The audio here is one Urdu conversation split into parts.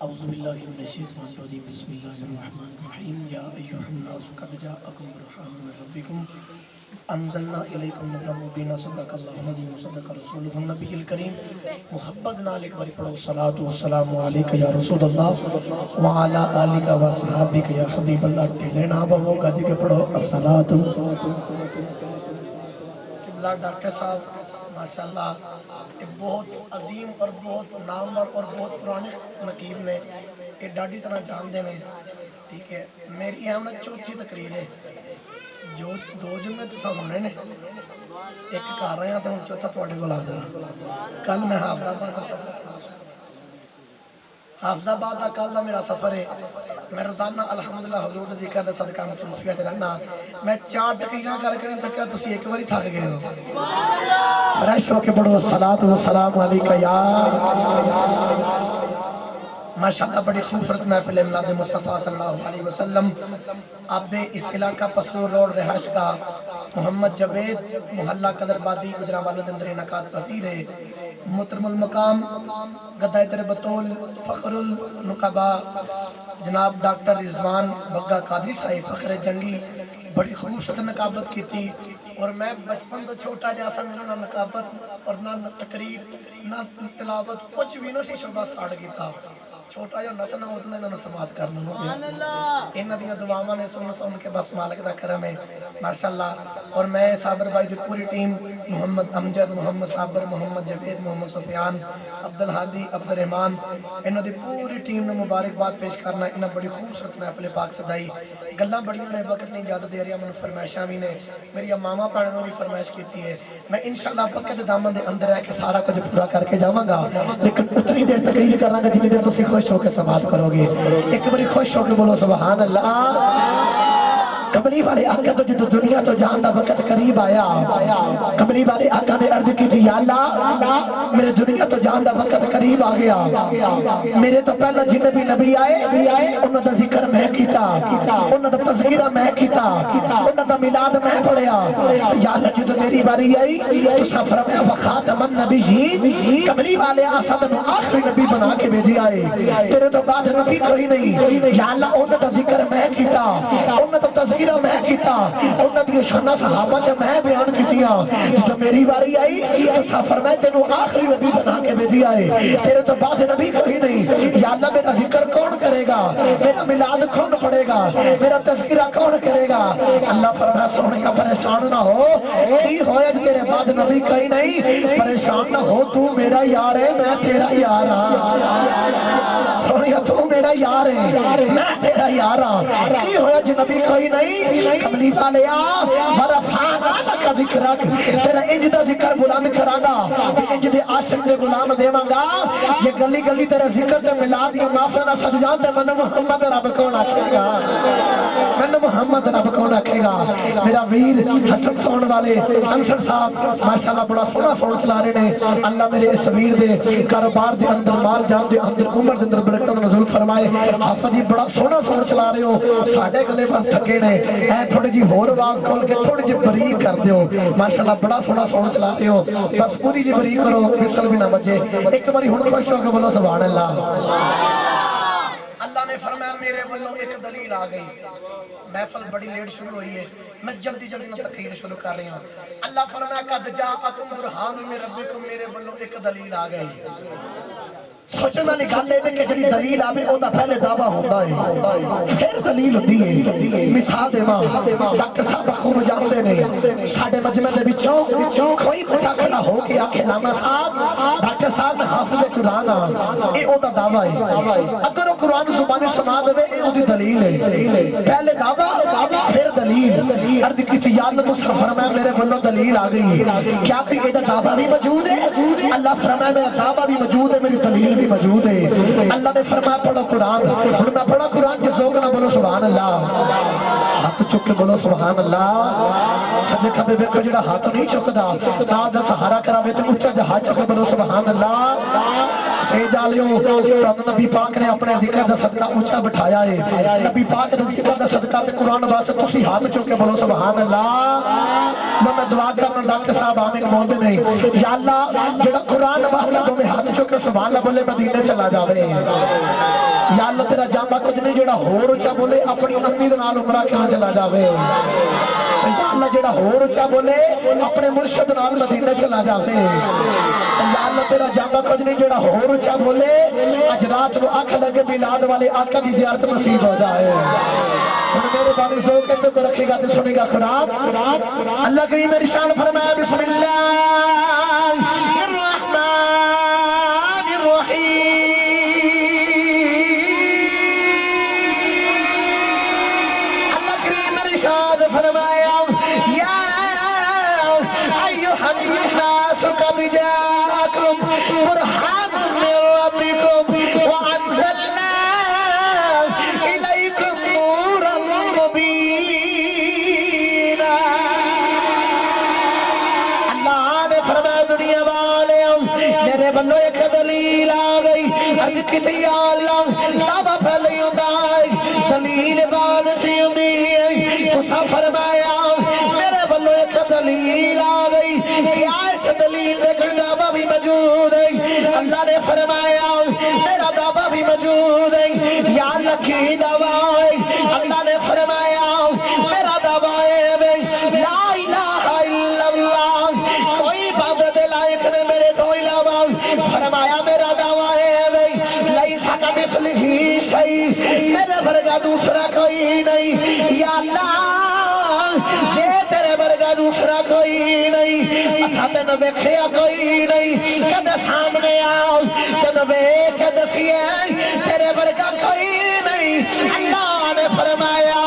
اعوذ باللہ من الشیطان الرجیم بسم اللہ الرحمن الرحیم یا ایھا الناس قد جاءکم برہان من ربکم انزلنا الیکم نورا مبینا صدق اللہ العظیم وصدق رسولہ النبی الکریم محبت نالک بری پڑھو صلاۃ والسلام علیکہ یا رسول اللہ وعلی آلک وصحابک یا حبیب اللہ ٹھیلنا بہو گج کے پڑھو الصلاۃ ڈاکٹر صاحب ماشاءاللہ بہت عظیم اور بہت نامور اور بہت پرانے نقیب نے یہ ڈاڈی طرح جان دینے ٹھیک ہے میری ہم نے چوتھی تقریر ہے جو دو جمعے تو سنے نے ایک کر رہے ہیں تو ہم چوتھا تھوڑے کو لا دینا کل میں حافظ آباد کا سفر حافظ آباد کا کل میرا سفر ہے میں روزانہ الحمدللہ حضور کا ذکر صدقہ مصروفیہ چلانا میں 4 تقریراں کر کے نہیں تھکا تسی ایک باری تھک گئے ہو فریش ہو کے پڑھو الصلاۃ والسلام علیکہ یا ماشاءاللہ بڑی خوبصورت محفل میلاد مصطفیٰ صلی اللہ علیہ وسلم آپ دے اس علاقہ پسرو روڈ رہائش کا محمد جوید محلہ قدر بادی گجرانوالہ دے اندر انعقاد پذیر ہے محترم المقام گدائے در بطول فخر النقبہ جناب ڈاکٹر رضوان بگا قادری صاحب فخر جنگی بڑی خوبصورت نقابت کی تھی اور میں بچپن تو چھوٹا جیسا میں نہ نقابت اور نہ تقریر نہ تلاوت کچھ بھی نہ سی شعبہ سٹارٹ کیتا چھوٹا جو نسل نہ اتنا جو سماعت کرنا ہو انہاں دیاں دعاواں نے سن کے بس مالک دا کرم ہے ماشاءاللہ اور میں صابر بھائی دی پوری ٹیم محمد امجد محمد صابر محمد جوید محمد سفیان عبدالہادی عبدالرحمان انہاں دی پوری ٹیم نے مبارکباد پیش کرنا انہاں بڑی خوبصورت محفل پاک سجائی گلاں بڑیاں نے وقت نہیں اجازت دے رہی من فرمائشاں بھی نے میری ماما پڑھنے نے فرمائش کی ہے میں انشاءاللہ وقت دے دامن دے اندر ہے کہ سارا کچھ پورا کر کے جاواں گا لیکن اتنی دیر تقریر کراں گا جتنی دیر تسی خوش ہو کے سماعت کرو گے ایک بڑی خوش ہو کے بولو سبحان اللہ کملی والے آقا تو جدو دنیا تو جان دا وقت قریب آیا کملی والے آقا نے عرض کی تھی یا اللہ میرے دنیا تو جان دا وقت قریب آ گیا میرے تو پہلا جن بھی نبی آئے انہوں دا ذکر میں کیتا انہوں دا تذکرہ میں کیتا انہوں دا میلاد میں پڑھیا یا اللہ جدو میری باری آئی تو سفر میں وخاتم النبی جی کملی والے آسا تنو آخری نبی بنا کے بھیجی آئے تیرے تو بعد نبی کوئی نہیں یا اللہ انہوں دا ذکر میں کیتا انہوں دا تذکرہ میں کیتا انہوں نے شانہ صحابہ سے میں بیان کیتیا جب میری باری آئی تو سفر میں تینوں آخری نبی بنا کے بھیجی آئے تیرے تو بعد نبی کوئی نہیں یا اللہ میرا ذکر کون کرے گا میرا میلاد کون پڑھے گا میرا تذکرہ کون کرے گا اللہ فرمایا سونیا پریشان نہ ہو کی ہویا میرے بعد نبی کوئی نہیں پریشان نہ ہو تو میرا یار ہے میں تیرا یار ہاں سونیا تو میرا یار ہے میں تیرا یار ہاں کی ہویا جو نبی کوئی نہیں کملی والے ورفعنا لک ذکرک تیرا انج دا ذکر بلند کرانا انج دے عاشق دے غلام دیواں گا یہ گلی گلی تیرا ذکر تے میلاد یا محفل نہ سج جان تے من محمد رب کون آکھے گا من محمد رب کون آکھے گا میرا ویر حسن سون والے انصر صاحب ماشاءاللہ بڑا سونا سون چلا رہے نے اللہ میرے اس ویر دے کاروبار دے اندر مال جان دے اندر عمر دے اندر برکت نزول فرمائے حافظ جی بڑا سونا سون چلا رہے ہو ساڈے گلے بس تھکے نے اے تھوڑی جی ہور آواز کھول کے تھوڑی جی بریک کر دیو ماشاءاللہ بڑا سونا سون چلا رہے ہو بس پوری جی بریک کرو فصل بھی نہ بچے ایک باری ہن خوش ہو کے بولو سبحان اللہ اللہ نے فرمایا میرے بولو ایک دلیل آ گئی محفل بڑی لیٹ شروع ہوئی ہے میں جلدی نہ تقریر شروع کر رہی ہوں اللہ فرمایا قد جاءکم برہان من ربکم میرے بولو ایک دلیل آ گئی سوچنا نکالے میں کہ جڑی دلیل آوے او دا پہلے دعویٰ ہوتا ہے پھر دلیل ہوتی ہے مثال دے ماں ڈاکٹر صاحب خوب جانتے نے ساڑھے مجمع دے بچوں کوئی بچہ کھڑا ہو کے آکھے لاما صاحب ڈاکٹر صاحب میں حافظ قرآن ہاں اے او دا دعویٰ ہے اگر وہ قرآن زبانی سنا دے اے او دی دلیل ہے پہلے دعویٰ پھر دلیل عرض کی تیار تو سر فرمایا میرے بلو دلیل آ گئی کیا کہ اے دا دعویٰ بھی موجود ہے اللہ فرمایا میرا دعویٰ بھی موجود ہے میری دلیل بھی موجود ہے اللہ نے فرمایا پڑھو قرآن اور میں پڑھو قرآن کے ذوق نہ بولو سبحان اللہ ہاتھ چک کے بولو سبحان اللہ سجے کھبے دیکھو جڑا ہاتھ نہیں چکدا نال دا سہارا کراوے تے اونچا جہاز چک کے بولو سبحان اللہ سے جالیو تو نبی پاک نے اپنے ذکر دا صدقہ اونچا بٹھایا ہے نبی پاک دا ذکر دا صدقہ تے قرآن واسطے تسی ہاتھ چک کے بولو سبحان اللہ میں دعا کرنا ڈاکٹر صاحب آمین بولتے نہیں یا اللہ جڑا قرآن واسطے دو میں ہاتھ چک کے سبحان اللہ بولے مدینے چلا جاوے یا اللہ تیرا جاندہ کچھ نہیں جڑا ہور اچھا بولے اپنی امی دے نال عمرہ کنا چلا جاوے یا اللہ جڑا ہور اچھا بولے اپنے مرشد نال مدینہ چلا جاوے یا اللہ تیرا جاندہ کچھ نہیں جڑا ہور اچھا بولے اج رات نو آنکھ لگے میلاد والے آقا دی زیارت نصیب ہو جائے اور میرے بانی سو کہتے کو رکھے گا تے سنے گا قرآن اللہ کریم ارشاد فرمایا بسم اللہ الرحمن الرحیم اللہ کریم ارشاد فرمایا یا ایھا الناس قد جاءکم برہان من ربکم وانزلنا الیکم نورا مبینا اللہ نے فرمایا دنیا والے میرے بندوں ایک دلیل آ گئی عرض کیتی یا اللہ دعویٰ پہلے ہوتا ہے دلیل بعد سے ہوتی ہے تو سا فرمایا میرے بندوں ایک دلیل آ گئی کیا اس دلیل دیکھ دعویٰ بھی موجود ہے اللہ نے فرمایا میرا دعویٰ بھی موجود ہے یا اللہ کی دعویٰ ہے اللہ نے فرمایا میرا دعویٰ ہے لا الہ الا اللہ کوئی عبادت لائق نے میرے تو علاوہ فرمایا میرا دعویٰ ہے لیسا کمثلہ شیء میرے برگا دوسرا کوئی نہیں یا اللہ جے تیرے برگا دوسرا کوئی نہیں اسا تین ویکھیا کوئی نہیں کدے سامنے آؤ تین ویکھ دسیے تیرے برگا کوئی نہیں اللہ نے فرمایا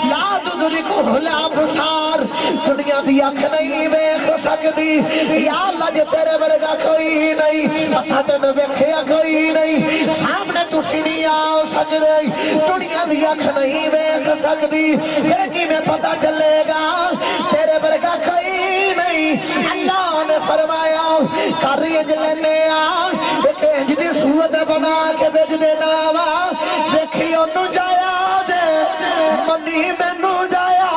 لا تدرکہ الابصار دنیا دی اکھ نہیں ویکھ سکتی یا اللہ جے تیرے برگا کوئی نہیں اسا تین ویکھیا کوئی نہیں سامنے تسی نہیں آ سکدے دنیا دی اکھ نہیں ویکھ سکتی پھر کی میں پتہ چلے گا تیرے برگا کوئی نہیں اللہ نے فرمایا کاری انج لینے آ ایک انج دی صورت بنا کے بیج دینا وا دیکھی انہوں جایا جے منی مینوں جایا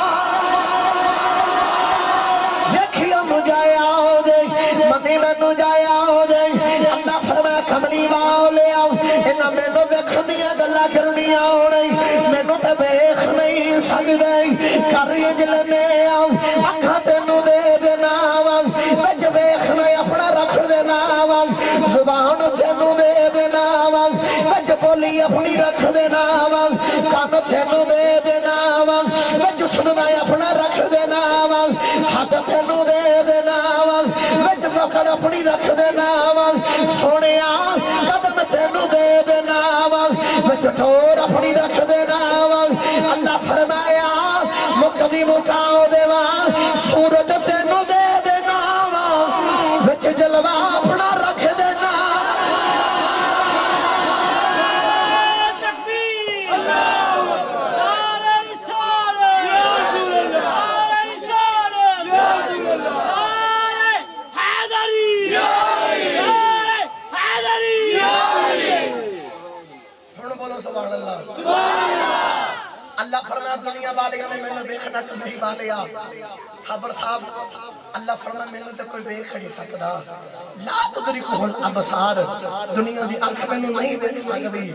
دیکھی انہوں جایا جے منی مینوں جایا جے اللہ فرمایا کملی والے آؤ انہاں مینوں ویکھدیاں گلاں کرنیاں ہونے مینوں تے ویکھ نہیں سکدے کاری انج لینے آؤ اکھاں تینوں دے دینا وا وچ ویکھنا اپنا رکھ دینا وا زبان تینوں دے دینا وا وچ بولی اپنی رکھ دینا وا کان تینوں دے دینا وا وچ سننا اپنا رکھ دینا وا ہاتھ تینوں دے دینا وا وچ پکڑ اپنی رکھ دینا وا سونیا قدم تینوں دے دینا وا وچ ٹور اپنی رکھ دینا وا اللہ فرمایا مقدی مکاؤ دیوا سورج تینوں دے دینا وا وچ جلوہ اپنا رکھ دینا سبحان اللہ اللہ فرمایا دنیا والیاں نے میں نے ویکھنا کملی والیا صبر صاحب اللہ فرمایا میں نے تے کوئی ویکھ نہیں سکدا لا تدرکہ الابصار دنیا دی اکھ میں نہیں ویکھ سکدی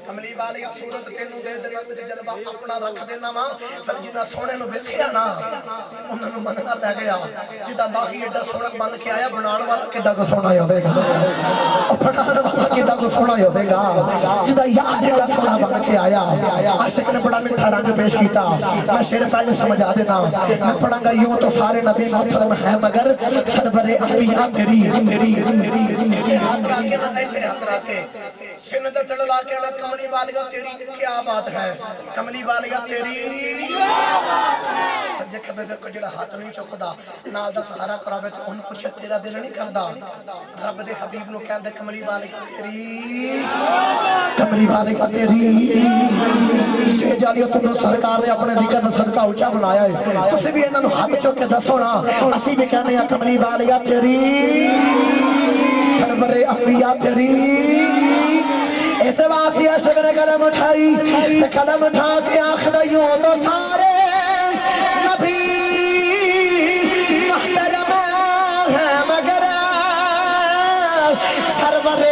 کملی والیا صورت تینوں دے دینا تے جلوہ اپنا رکھ دینا وا پھر جنہ سونے نو ویکھیا نا انہاں نو مننا پے گیا جدا باقی ایڈا سونا بن کے آیا بنان والا کڈا کو سونا ہوے گا او بنان والا کڈا کو سونا ہوے گا جدا یاد ایڈا سونا بن کے آیا عاشق نے بڑا میٹھا رنگ پیش کیتا میں شعر پہلے سمجھا دیتا میں پڑھاں گا یوں تو سارے نبی محترم ہے مگر سرور انبیاء میری ہاتھ راکے نا ایتھے ہاتھ راکے سن تے ٹڑ لا کے نا کملی والیا تیری کیا بات ہے کملی والیا تیری سجے کھبے تے کو جڑا ہاتھ نہیں چکدا نال دا سہارا کراوے تے اون پوچھے تیرا دل نہیں کردا رب دے حبیب نو کہندے کملی والیا تیری کملی والیا تیری سے جالیو تم سرکار نے اپنے ذکر دا صدقہ اونچا بنایا ہے تسی بھی انہاں نو ہاتھ چوک کے دسو نا اسی بھی کہنے ہیں کملی والیا تیری سرور انبیاء تیری ایسے واسی عاشق نے قلم اٹھائی قلم اٹھا کے آخر یوں تو سارے نبی محترم ہے مگر سرور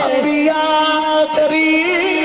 انبیاء تیری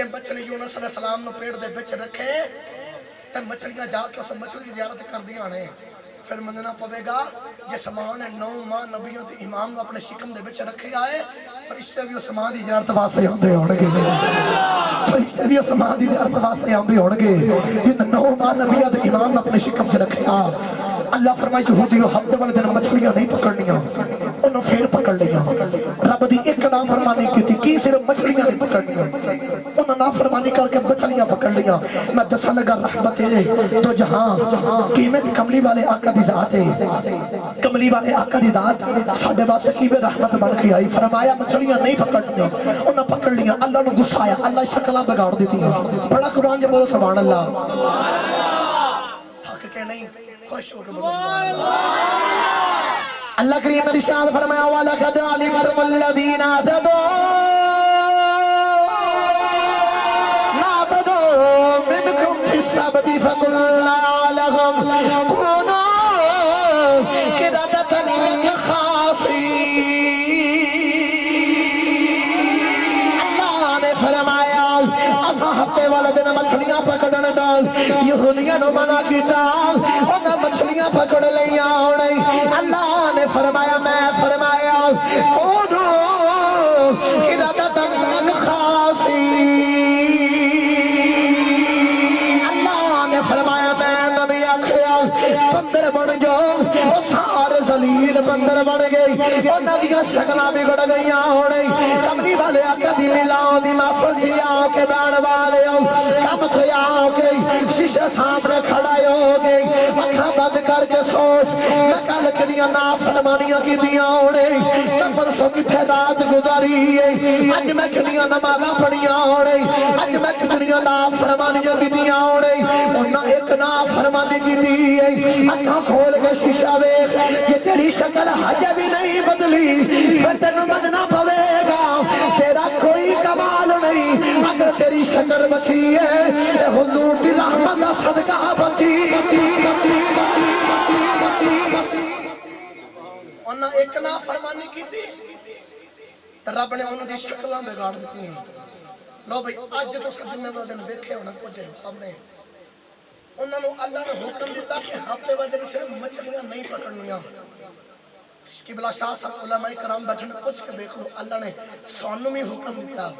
جے مچھلی یونس علیہ السلام نو پیڑ دے بچ رکھے تے مچھلیاں جا کے اس مچھلی کی زیارت کر دیا نے پھر مننا پوے گا جس ماں نے 9 ماہ نبیوں دے امام کو اپنے شکم دے بچ رکھے آئے فرشتے بھی اس ماں دی زیارت واسطے آندے ہون گے فرشتے بھی اس ماں دی زیارت واسطے آندے ہون گے جن 9 ماہ نبیوں دے امام اپنے شکم سے رکھے آ اللہ فرمائے یہودیو ہفتے والے دن مچھلیاں نہیں پکڑنیاں انہوں پھر پکڑ لیا رب دی ایک نام فرمانی کی صرف مچھلیاں نہیں پکڑنیاں انہوں نام فرمانی کر کے مچھلیاں پکڑ لیا میں دسا لگا رحمت ہے تو جہاں قیمت کملی والے آقا دی ذات ہے کملی والے آقا دی ذات ساڈے واسطے کیویں رحمت بن کے آئی فرمایا مچھلیاں نہیں پکڑنیاں انہوں پکڑ لیا اللہ نے غصہ آیا اللہ شکلاں بگاڑ دیتی ہیں بڑا قرآن جب بولو سبحان اللہ تھک کے نہیں خوش ہو کے بولو سبحان اللہ اللہ کریم نے ارشاد فرمایا وَلَقَدْ عَلِمْتُمُ الَّذِينَ نَعْتَدُوا مِنْكُمْ فِي السَّبْتِ فَقُلْنَا لَهُمْ كُونُوا قِرَدَةً خَاسِئِينَ اللہ نے فرمایا اساں ہفتے والے دن مچھلیاں پکڑن دا یہودیاں نو منع کیتا انہاں مچھلیاں پکڑ لئیاں اللہ نے فرمایا میں فرمایا کونو قردۃ خاسئین اللہ نے فرمایا میں نبی آکھیا بندر بن جاؤ سارے ذلیل بندر بن گئی انہاں دیاں شکلاں بگڑ گئیاں ہونے کملی والے آقا دی میلاد دی محفل جی آ کے بین والے کم تھے آ کے شیشے سامنے کھڑا ہو گئی اکھاں بند کر کے سوچ میں کل کنیاں نافرمانیاں کی دیاں ہونے میں پرسوں کتھے رات گزاری ہے اج میں کنیاں نمازاں پڑھیاں ہونے اج میں کتنیاں نافرمانیاں کی دیاں ہونے انہاں ایک نافرمانی کی دی ہے اکھاں کھول کے شیشہ ویکھ یہ تیری شکل حج بھی نہیں بدلی پھر تینوں بدنا پوے گا تیرا کوئی کمال نہیں اگر تیری شکل بچی ہے تے حضور دی رحمت دا صدقہ بچی انہاں ایک نا فرمانی کی تھی رب نے انہوں دی شکلاں بگاڑ دیتی ہیں لو بھئی آج تو سجنے دو دن دیکھے ہونا کچھ ہم نے انہوں نے اللہ نے حکم دیتا کہ ہفتے والے دن صرف مچھلیاں نہیں پکڑنیاں قبلہ شاہ صاحب علماء کرام بیٹھنے کچھ کے دیکھ لو اللہ نے سانوں میں حکم دیتا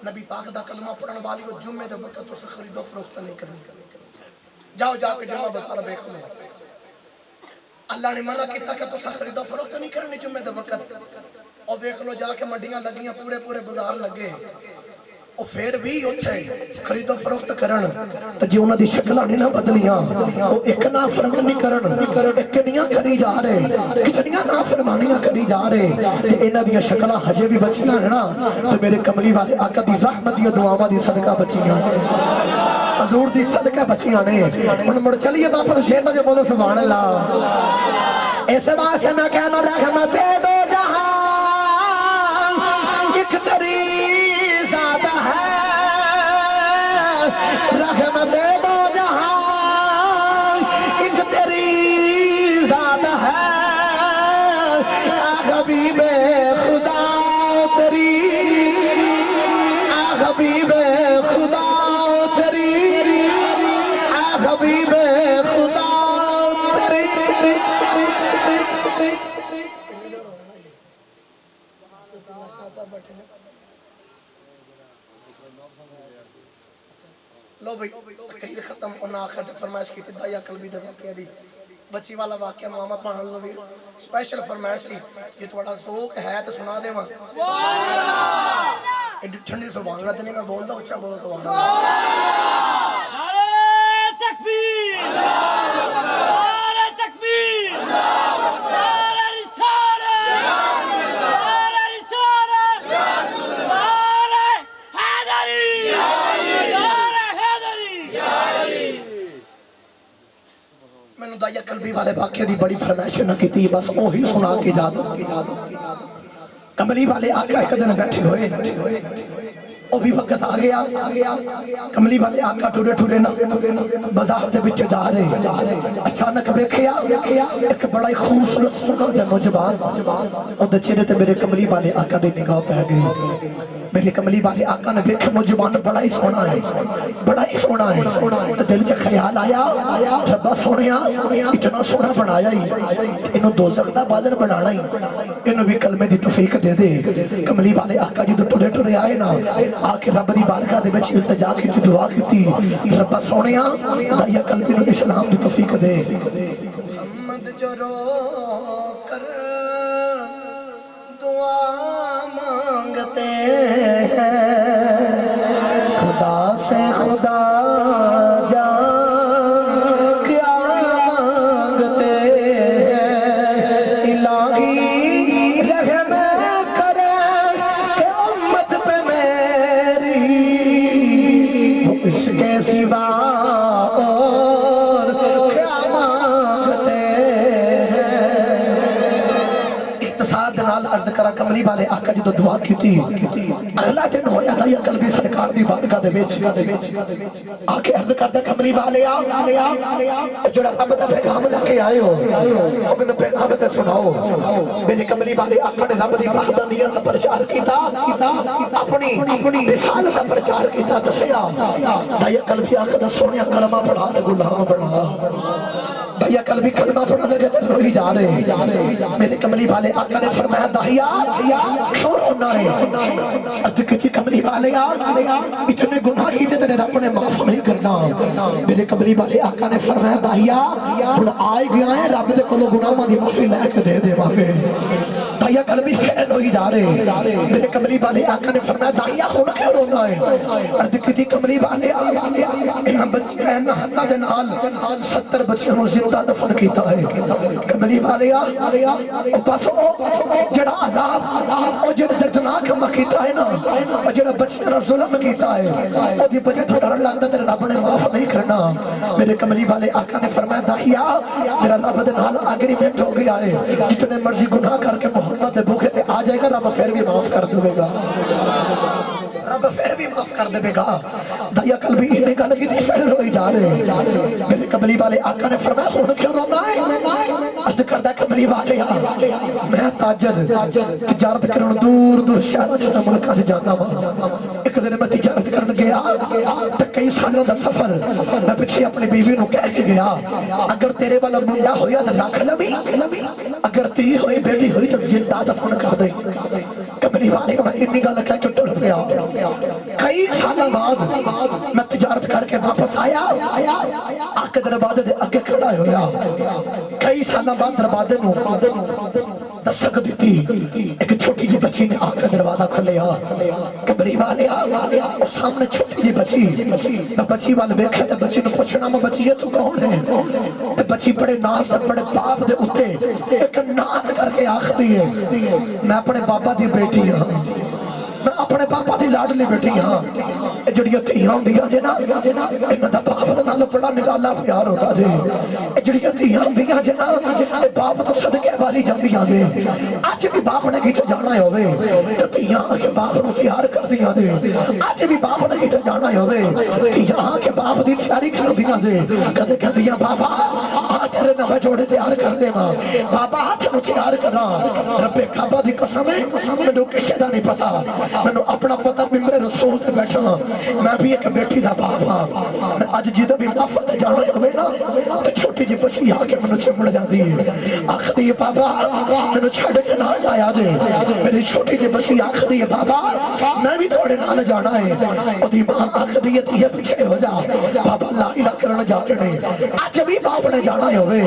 نبی پاک دا کلمہ پڑھنے والی کو جمعے دے وقت تو سے خرید و فروخت نہیں کرنی جاؤ جا کے جمعہ بطار دیکھ لو اللہ نے منع کیتا کہ تو سے خرید و فروخت نہیں کرنی جمعے دے وقت اور دیکھ لو جا کے منڈیاں لگیاں پورے بازار لگے اور پھر بھی اتھے خرید و فروخت کرن تو جی انہاں دی شکلاں نہیں نہ بدلیاں وہ ایک نافرمانی کرن کنیاں کری جا رہے کتنیاں نافرمانیاں کری جا رہے تے انہاں دی شکلاں ہجے بھی بچیاں ہیں نا تو میرے کملی والے آقا دی رحمت دی دعاواں دی صدقہ بچیاں حضور دی صدقہ بچیاں نے ہن مڑ چلیے واپس شیر جو بولو سبحان اللہ اس بات سے میں کہنا رحمت دو جہاں ایک تری رحمت دو جہاں ایک تیری ذات ہے حبیب خدا تیری حبیب خدا تیری حبیب خدا تیری لو بھئی تقریر ختم انہاں آخر فرمائش کی تھی دائیا قلبی دے واقعہ دی بچی والا واقعہ ماما پاہن لو بھی سپیشل فرمائش تھی یہ تھوڑا ذوق ہے تو سنا دے وہاں سبحان اللہ ایڈی ٹھنڈی سبحان اللہ تنی میں بول دا اچھا بولو سبحان اللہ نعرہ تکبیر نعرہ تکبیر نعرہ رسالہ نعرہ رسالہ نعرہ حیدری میں نے دائیا قلبی والے واقعہ دی بڑی فرمائش نہ کی تھی بس وہی سنا کے جا دو کملی والے آقا ایک دن بیٹھے ہوئے وہ بھی وقت آ گیا کملی والے آقا ٹورے نا بازار دے بچے جا رہے اچانک بیکھیا ایک بڑا ہی خوبصورت نوجوان اون دے چہرے تے میرے کملی والے آقا دی نگاہ پہ گئی میرے کملی والے آقا نے دیکھا موجوان بڑا ہی سونا ہے، بڑا ہی سونا ہے. دل چ خیال آیا ربا سونیا اتنا سونا بنایا ہی انہوں دوزخ دا بادل بنانا ہی انہوں بھی کلمے دی توفیق دے دے. کملی والے آقا جدو ٹرے ٹرے آئے نا آ کے رب دی بارگاہ دے بچ التجا کی دعا کی ربا سونیا دایا قلبی نو اسلام دی توفیق دے. محمد جو رو کر دعا مانگتے ہیں خدا سے خدا جان کیا مانگتے ہیں. الہی رحم کرے کہ امت پہ میری اس کے سوا اور کیا مانگتے ہیں. اختصار دنال عرض کرا کملی والے آقا جدو دعا کی تھی اگلا دن ہویا تھا یا قلبی سرکار دی بارگاہ دے وچ آکے عرض کرتا کملی والے جڑا رب دا پیغام لے کے آئے ہو او میں پیغام تے سناؤ. میرے کملی والے آقا نے رب دی وحدانیت دا پرچار کیتا اپنی رسالت دا پرچار کیتا دسیا دایا قلبی آقا دا سونیا کلمہ پڑھا دے غلام بنا دایا قلبی کلمہ پڑھا لگے تے روئی جا رہے. میرے کملی والے آقا نے فرمایا دایا کیوں رونا ہے. عرض کی کملی والے اتنے گناہ کیتے تیرے رب نے معاف نہیں کرنا. میرے کملی والے آقا نے فرمایا دایا ہن آئے گیا ہے رب دے کولوں گناہاں دی معافی لے کے دے دیواں گے. دایا قلبی فیل ہوئی جا رہے. میرے کملی والے آقا نے فرمایا دایا ہن کیوں رونا ہے. عرض کی کملی والے انہاں بچیاں انہاں ہتھاں دے نال 70 بچیاں نوں زندہ دفن کیتا ہے. کملی والے بس جڑا عذاب او جڑا دردناک ہم کیتا ہے نا او جڑا بچیاں نال ظلم کیتا ہے او دی وجہ تو ڈر لگدا تے رب نے معاف نہیں کرنا. میرے کملی والے آقا نے فرمایا داہیا میرا رب دے نال اگریمنٹ ہو گیا ہے جتنے مرضی گناہ کر کے محمد دے بھوکے تے آ جائے گا رب پھر بھی معاف کر دے گا. رب پھر بھی معاف کر دے گا. دایا قلبی انہیں گل کی تھی پھر روئی جا رہے. میرے کملی والے آقا نے فرمایا خون کیوں رونا ہے. عرض کردہ کملی والے میں تاجر تجارت کرن دور دور شہر چھوٹا ملکہ سے جانا ہوا. ایک دن میں تجارت کرن گیا تو کئی سالوں دا سفر میں پچھے اپنی بیوی نو کہہ کے گیا اگر تیرے والا منڈا ہویا تو رکھ لبی اگر تی ہوئی بیٹی ہوئی تو زندہ دفن کر دے. کملی والے میں اتنی گل کہہ کے ٹر پیا. کئی سالہ بعد میں تجارت کر کے واپس آیا آقا دروازے دے اگے کھڑا ہویا. کئی سالہ بعد دروازے نو دستک دیتی ایک چھوٹی جی بچی نے آقا دروازہ کھلیا. کملی والے سامنے چھوٹی جی بچی بچی والے بیکھا تے بچی نو پوچھنا میں بچی ہے تو کون ہے. تے بچی بڑے ناز بڑے باپ دے اتے ایک ناز کر کے آخری ہے میں اپنے بابا دی بیٹی ہوں میں اپنے باپا دی لاڈلی بیٹی ہاں. جڑیاں تھیاں ہوندیاں جے نا انہاں دا باپ دا نال بڑا نرالا پیار ہوتا جے. جڑیاں تھیاں ہوندیاں جے نا باپ تو صدقے والی جاندیاں جے. اج بھی باپ نے کتے جانا ہوے تے تھیاں کے باپ نو پیار کردیاں جے. اج بھی باپ نے کتے جانا ہوے تھیاں کے باپ دی پیاری کردیاں جے. کدے کہندیاں بابا آ تیرے نویں جوڑے تیار کر دیواں بابا ہاتھ نو تیار کراں. رب کعبہ دی قسم ہے مینوں کسے دا نہیں پتا میں اپنا پتہ ممبر رسول تے بیٹھا میں بھی ایک بیٹی دا باپ ہاں. اج جدوں بھی مافت جانا ہوے نا تے چھوٹی جی بچی آ کے مینوں چمڑ جاندی ہے آکھدی ہے بابا مینوں چھڈ کے نہ جایا جے. میری چھوٹی جی بچی آکھدی ہے بابا میں بھی تھوڑے نال جانا ہے. اودی ماں آکھدی ہے تے پیچھے ہو جا بابا لا الہ کرن جا رہے نے. اج بھی باپ نے جانا ہوے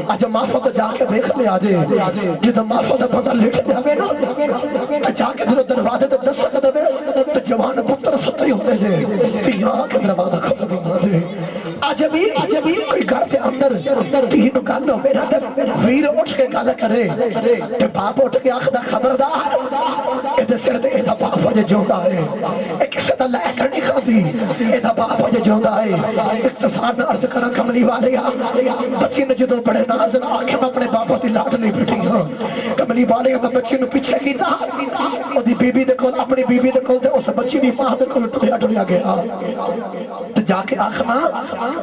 اج مافت جا کے دیکھ لیا جے. جدوں مافت بندہ لٹ جاوے نا تے جا کے دروازے تے دستک دے تے جوان پتر ستری ہوندے جے تیاں کے دروازہ کھول دیندے جے. اج بھی کوئی گھر دے اندر تین گل ہوے نا تے ویر اٹھ کے گل کرے تے باپ اٹھ کے آکھدا خبردار اے دے سر تے اے دا باپ اجے جوندا ہے. اے کسے دا لے کے نہیں کھاندی اے دا باپ اجے جوندا ہے. اختصار نال عرض کراں کملی والے بچی نے جدوں بڑے ناز نال آکھے میں اپنے باپ دی لاڈلی بیٹھی ہاں. کملی والے میں بچی نو پیچھے کیتا اودی بیبی دے کول اپنی بیبی دے کول تے اس بچی دی ماں دے کول ٹریا گیا تے جا کے آکھنا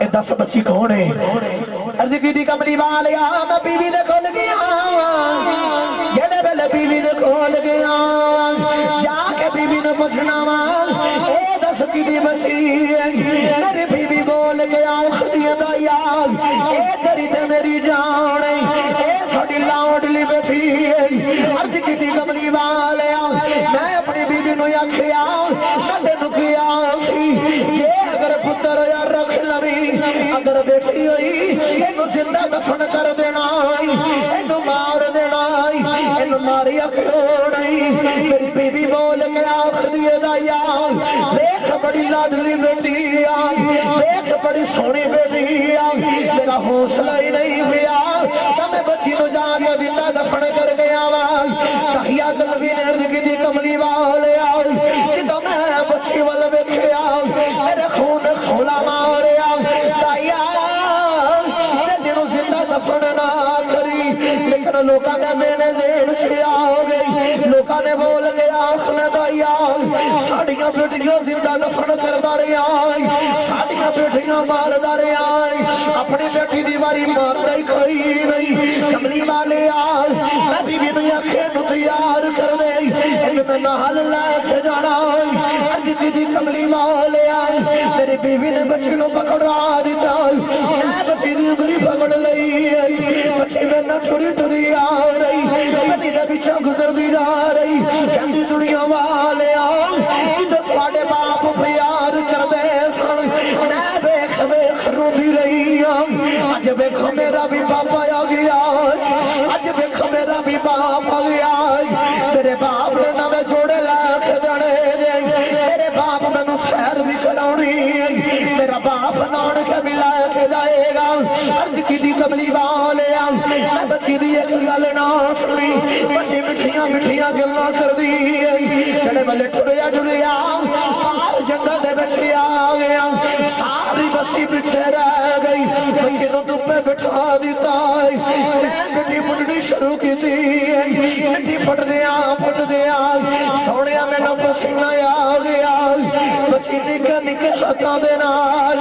اے دس بچی کون ہے. عرض کیتی کملی والے میں بیوی دے کول گیا جڑے ویلے بیوی دے کول گیا جا کے بیوی نے پچھنا وا اے دس کی بچی میری بیوی بول کے آخری دایا اے تیری تے میری جان اے ساڈی لاڈلی بیٹھی عرض کی کملی والیا میں اپنی بیوی نو آکھیا میں تینوں کیا سی جے اگر پتر یا رکھ لوی اگر بیٹھی ہوئی اینو زندہ دفن کر دینا اینو مار دینا اینو ماری کیوں نہیں میری بیوی بول کے آخری دایا دیکھ بڑی لاڈلی بیٹی دیکھ بڑی سونی بیٹی میرا حوصلہ ہی نہیں ہوا تو میں بچی نو جا کے زندہ دفن کر گیا تحیہ قلبی نے عرض کی کملی والے جدو میں بچی وال ویکھیا میرے خون کھولا ماریا تحیہ تینو زندہ دفن نہ کری لیکن لوکاں دے مینے زین سے آ گئی لوکاں نے بول کے آخنا دایا ساڑیاں بیٹیاں زندہ دفن کردا رہیا ساڑیاں بیٹیاں ماردا رہیا اپنی بیٹی دیواری ماردا ہی کوئی نہیں کملی والے میں بیوی نو آکھے نو تیار کر دے میں نال لے کے جانا عرض کی کملی والے میری بیوی نے بچی نو پکڑا دیتا میں بچی دی انگلی پکڑ لئی بچی میں نہ ٹری ٹری آ رہی گلی دے پیچھے گزر دی جا رہی کہندی دنیا والے جدو تواڈے باپ پیار کر دے سن میں ویکھ ویکھ روندی رہی اج ویکھو میرا بھی پاپا آ گیا اج ویکھو میرا بھی باپ آ گیا میرے باپ نے نویں جوڑے لے کے دینے میرے باپ مینوں سیر بھی کراونی میرا باپ نان کے بھی لے کے جائے گا عرض کی کملی والے میں بچی دی ایک گل نہ سنی بچی مٹھیاں مٹھیاں گلاں کر دی جڑے والے ٹریا ٹریا باہر جنگل دے وچ آ گیا ساری بستی پیچھے رہ گئی بچی نو دھوپے بٹھا دیتا میں مٹی پٹنی شروع کی تھی مٹی پٹ دیا سونیا مینوں پسینہ آ گیا بچی نکے نکے ہاتھاں دے نال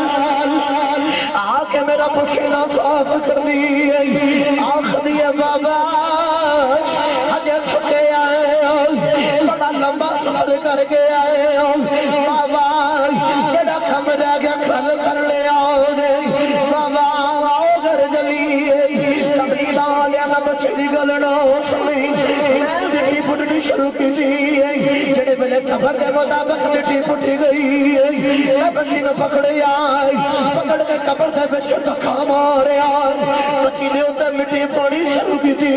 آ کے میرا پسینہ صاف کر دی آخری بابا ہجے تھکے آئے بڑا لمبا سفر کر کے آئے بابا جڑا کم رہ گیا کھل کر لے آؤ گے بابا آؤ گھر جلی کملی والے میں بچے دی گل نہ سنی میں مٹی پٹنی شروع کی تھی جڑے ویلے خبر دے مطابق مٹی پٹی گئی میں بچی نو پکڑے آئی پکڑ کے قبر دے وچ دھکا ماریا بچی نے اوتے مٹی پانی شروع کی تھی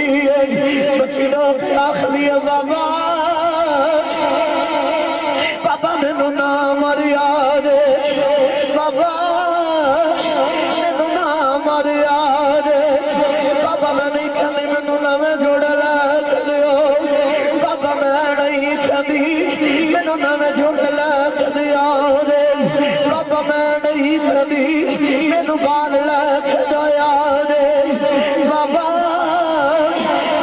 بچی نے آخری بابا بابا مینوں نہ ماریا جے بابا مینوں نہ ماریا جے بابا میں نہیں کہندی مینوں نویں جوڑے لے کے دیو بابا میں نہیں کہندی مینوں نویں جوڑے لے کے دیو بابا میں نہیں کہندی مینوں بال لے کے جایا جے بابا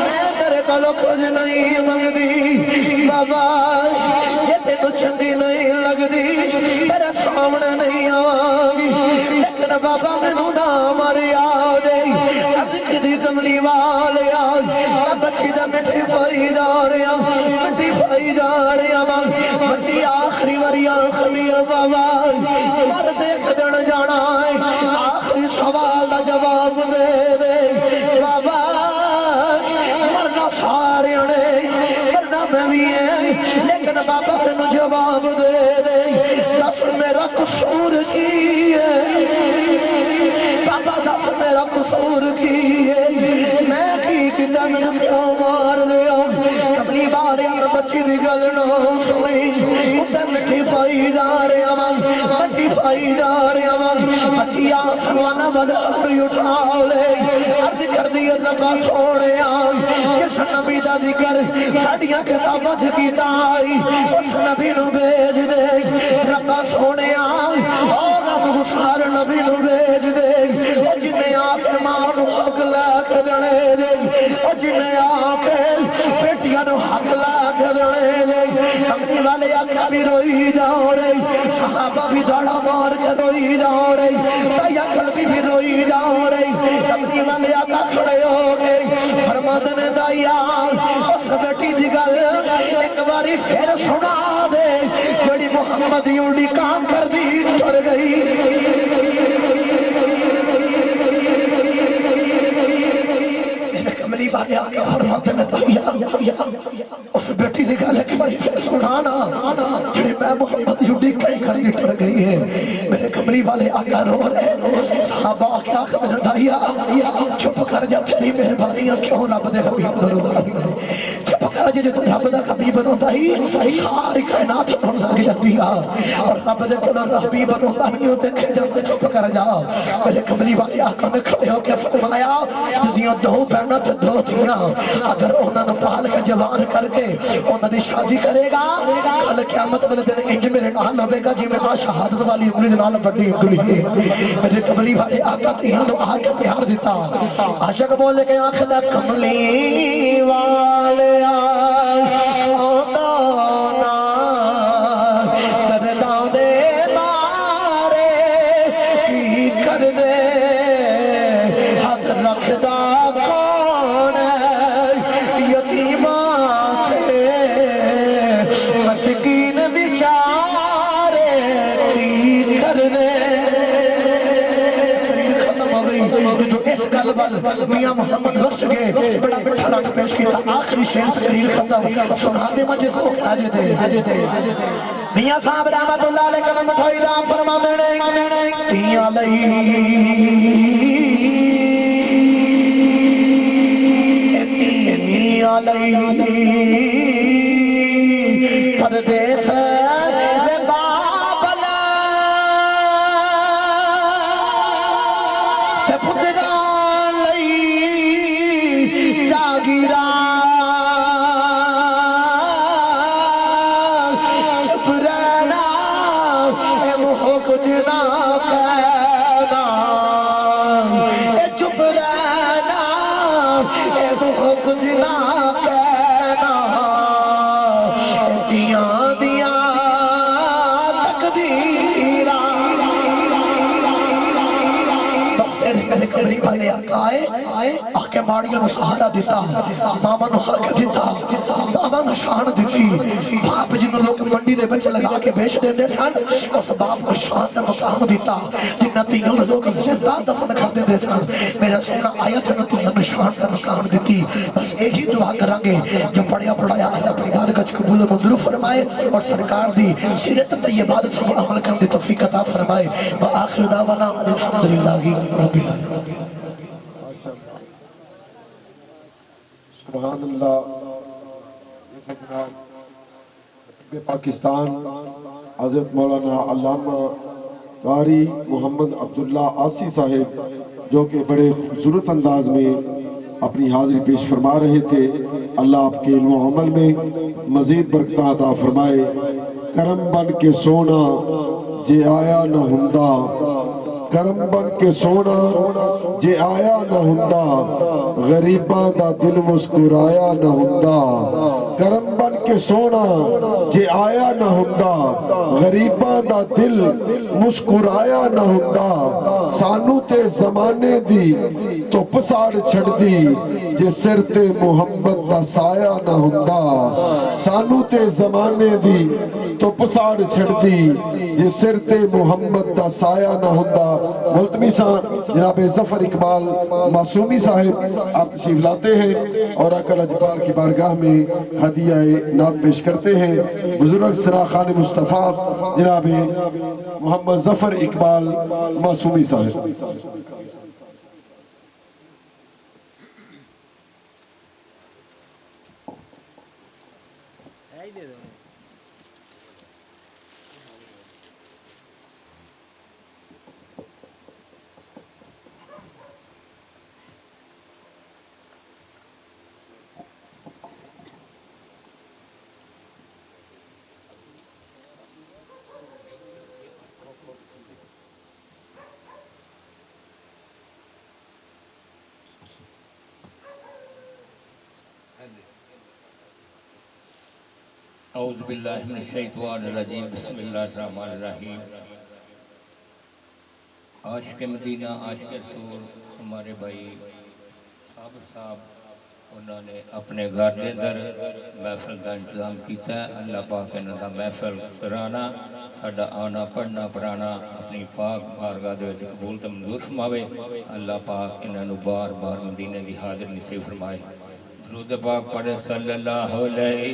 میں تیرے کولوں کچھ نہیں منگدی بابا جے تینوں چنگی نہیں لگدی تیرے سامنے نہیں آواں لیکن بابا مینوں نہ ماریا جے عرض کی کملی والے بچی دا مٹی پائی جا رہا مٹی پائی جا رہا بچی آخری واری آخری بابا مر دیکھ دن جانا آخری سوال دا جواب دے دے بابا مرنا سارے نے مرنا میں بھی ہے لیکن بابا تینوں جواب دے دے دس میرا قصور کی ہے بابا دس میرا قصور کی ہے میں کی کتا میں کیوں مار لیا کبلی بارے میں بچی دی گل نہ سنی اتے مٹھی پائی جا رہے مٹھی پائی جا رہے بچی آسمانہ بدا بھی اٹھا لے عرض کر دی ربا سوڑے جس نبی دا ذکر ساڑیاں کتابت کی تائی اس نبی نو بیج دے ربا سوڑے مغفار نبی نو بیج دے جنہیں آکے ماں نو حق لاکھ دنے دے جنہیں آکے بیٹیاں نو حق لاکھ دنے دے کملی والے آکھا بھی روئی جاؤ رہی صحابہ بھی داڑا مار کے روئی جاؤ رہی تایا قلبی بھی روئی جاؤ رہی کملی والے آکھا کھڑے ہو گئے فرماد نے دایا اس بیٹی سی گل ایک باری پھر سنا دے محمد یوڈی کام کر دی ٹر گئی کملی والے آگے فرماتے میں اس بیٹی دی گالے کی بڑی پھر سنانا جڑے میں محمد یوڈی کئی کری ٹر گئی ہے میرے کملی والے آگے رو رہے صحابہ آگے آخر میں دائیا چھپ کر جا تیری مہربانیاں کیوں رب دے حبیب دروداری چھپ کر جا جو رب دا حبیب بنودائی ساری کائنات بن لگ جاتی اور رب دے کل حبیب بنودائی ہو دیکھے جاتے چھپ کر جا میرے کملی والے آقا نے کھڑے ہو کے فرمایا جدیوں دو بہنوں تے دو دیاں اگر انہوں نے پال کے جوان کر کے انہوں نے شادی کرے گا کل قیامت والے دن انج میرے نال ہوے گا جی میں آ شہادت والی انگلی دے نال بڑی انگلی ہے میرے کملی والے آقا تیاں نو آ کے پیار دیتا عاشق بولے کہ آخدا کملی والے مسکین بیچارے کی کرنے ختم ہو گئی جو اس گل بل میاں محمد بخش گئے بڑا بڑا رنگ پیش کیا آخری شیر تقریر ختم سنا دے مجھے تو آجے دے میاں صاحب رحمت اللہ علیہ کلم اٹھائی رام فرما دینے تیاں لئی پردیس بابلا تے پتران لئی جاگیرا چپ رہنا اے مہو کچھ نہ کہنا اے چپ رہنا اے مہو کچھ نہ کملی والے آئے آکے ماڑیاں نو سہارا دیتا ماما نو حق دیتا ماما نو شان دیتی باپ جنہوں لوگ منڈی دے بچے لگا کے بیچ دیتے سن اس باپ کو شان دا مقام دیتا جنہ تینوں لوگ زندہ دفن کر دیتے سن میرا سونا آیا تھا نہ تینوں شان دا مقام دیتی بس ایک ہی دعا کرانگے جو پڑھیا پڑھایا اللہ اپنی بات کچھ قبول و منظور فرمائے اور سرکار دی سیرت طیبات سے عمل کرنے توفیق عطا فرمائے وآخر دعوانا الحمدللہ رب العالمین سبحان اللہ یہ تھے جناب خطیب پاکستان حضرت مولانا علامہ قاری محمد عبداللہ آسی صاحب جو کہ بڑے خوبصورت انداز میں اپنی حاضری پیش فرما رہے تھے اللہ آپ کے علم و عمل میں مزید برکت عطا فرمائے کرم بن کے سونا جے آیا نہ ہندا کرم بن کے سونا جے آیا نہ ہندا غریباں دا دل مسکرایا نہ ہندا کرم بن کے سونا جے آیا نہ ہندا غریباں دا دل مسکرایا نہ ہندا سانو تے زمانے دی تو پساڑ چھڑ دی جے سر تے محمد دا سایہ نہ ہندا سانو تے زمانے دی تو پساڑ چھڑ دی جے سر تے محمد دا سایہ نہ ہندا ملتمی جناب ظفر اقبال معصومی صاحب آپ تشریف لاتے ہیں اور اکل اجبال کی بارگاہ میں ہدیہ نعت پیش کرتے ہیں بزرگ سرا خان مصطفیٰ جناب محمد ظفر اقبال معصومی صاحب اعوذ باللہ من الشیطان الرجیم بسم اللہ الرحمن الرحیم عاشق مدینہ عاشق رسول ہمارے بھائی صابر صاحب انہوں نے اپنے گھر کے اندر محفل کا انتظام کیتا ہے. اللہ پاک انہوں کا محفل کرانا ساڈا آنا پڑھنا پڑھانا اپنی پاک بارگاہ دے وچ قبول تے منظور فرماوے. اللہ پاک انہوں بار بار مدینے دی حاضر نصیب فرمائے. درود پاک پڑھے صلی اللہ علیہ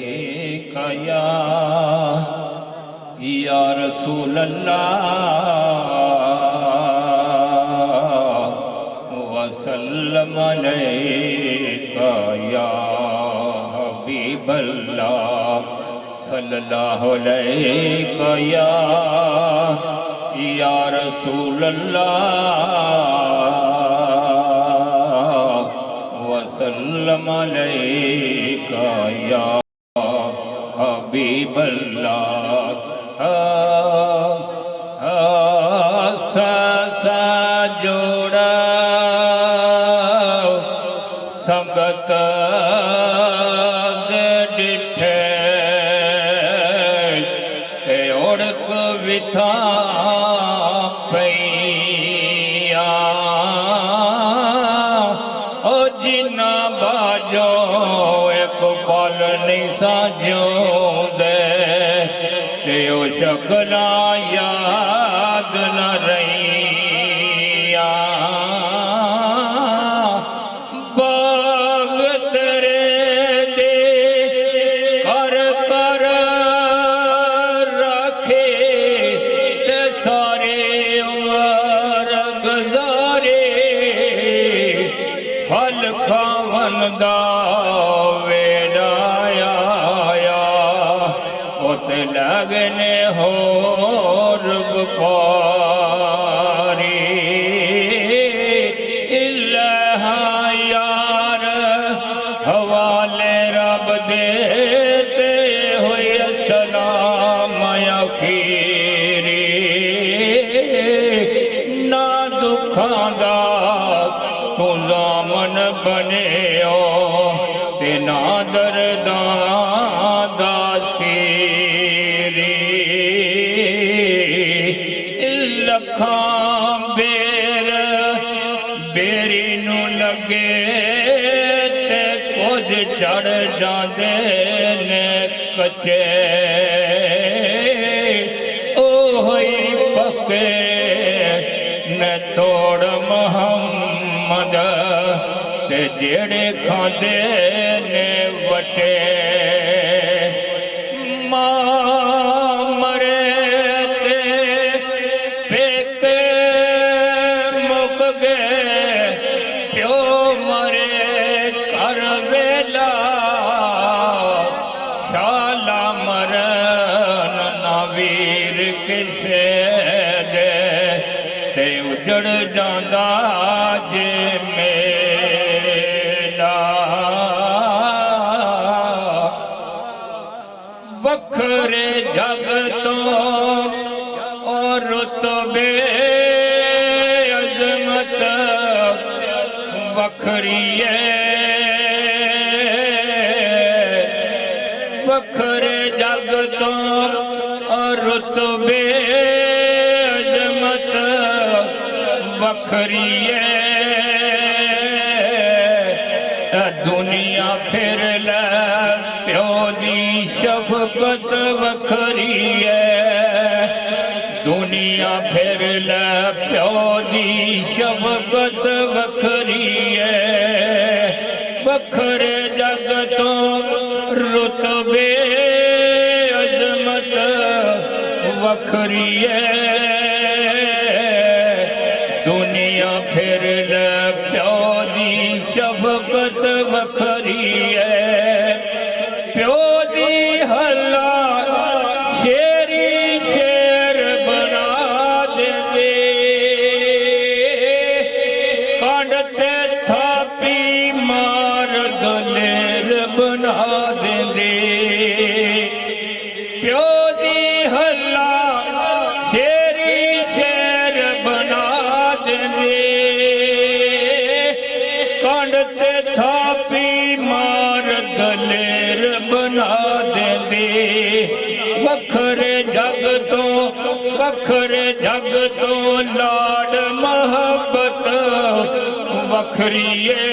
یا رسول اللہ وسلم علیکہ یا حبیب اللہ صلی اللہ علیکہ یا رسول اللہ وسلم علیکہ یا حبیب اللہ. جوڑا سنگت دے ڈٹھے تے اڑک وتھا پئیاں او جنہ باجو ایک پل نہیں ساجوں دے تے او شکلاں یاد نہ رہی لگنے ہور بپاری اللہ یار حوالے رب دیتے ہوئے السلام اخیری نہ دکھاں دا تو ضامن بنے تے نہ درداں دا لکھاں بیری نو لگے تے کچھ چڑھ جاندے نے کچے اوہی پکے نے توڑ محمد تے جیڑے کھاندے نے وٹے جڑ جاندہ جے میلا وکھرے جگ تو اور رتبے عظمت وکھری ہے وکھرے جگ تو اور رتبے وکھری ہے دنیا پھر لے پیو دی شفقت وکھری ہے دنیا پھر لے پیو دی شفقت وکھری ہے وکھرے جگ تو رتبے عظمت وکھری ہے دنیا پھر لے پیو دی شفقت وکھری ہے پیو دی حلا شیری شیر بنا دے کانڈتے تھاپی مار دلیر بنا دے پیو دی حلا شیری شیر بنا کانڈتے تھاپی مار دلیر بنا دے وکھرے جگ تو لاڈ محبت وکھری ہے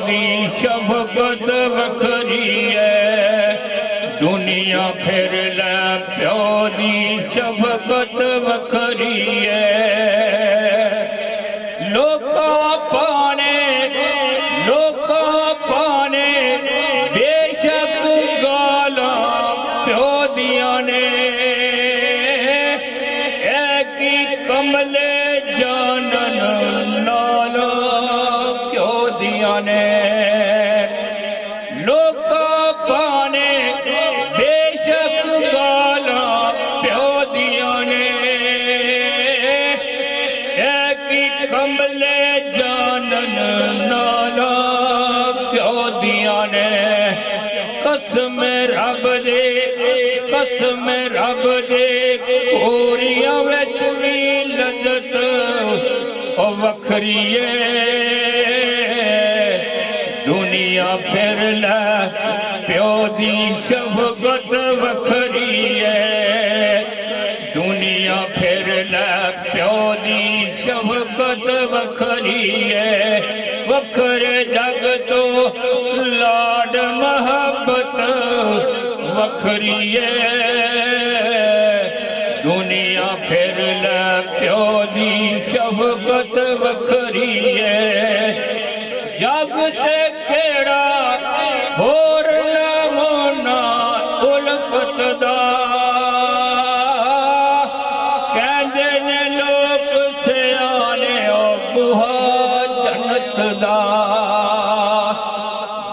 دی شفقت وکھری ہے دنیا پھر لے پیو دی شفقت وکھری ہے لوکا پانے بے شک گالاں پیو دیاں نے اے کی کملے جانن نال پیو دیاں نے لوکا پانے بے شک گالاں پیو دیاں نے اے کی کملے جانن نال پیو دیاں نے قسم رب دے کوریاں وچ وی لذت او وکھری ہے دنیا پھر لے پیو دی شفقت وکھری ہے دنیا پھر لے پیو دی شفقت وکھری ہے وکھرے جگ تو لاڈ محبت وکھری ہے دنیا پھر لے پیو دی شفقت وکھری ہے جگ تے کیڑا ہور نمونا الفت دا کہندے نے لوگ سیانے او بوہا جنت دا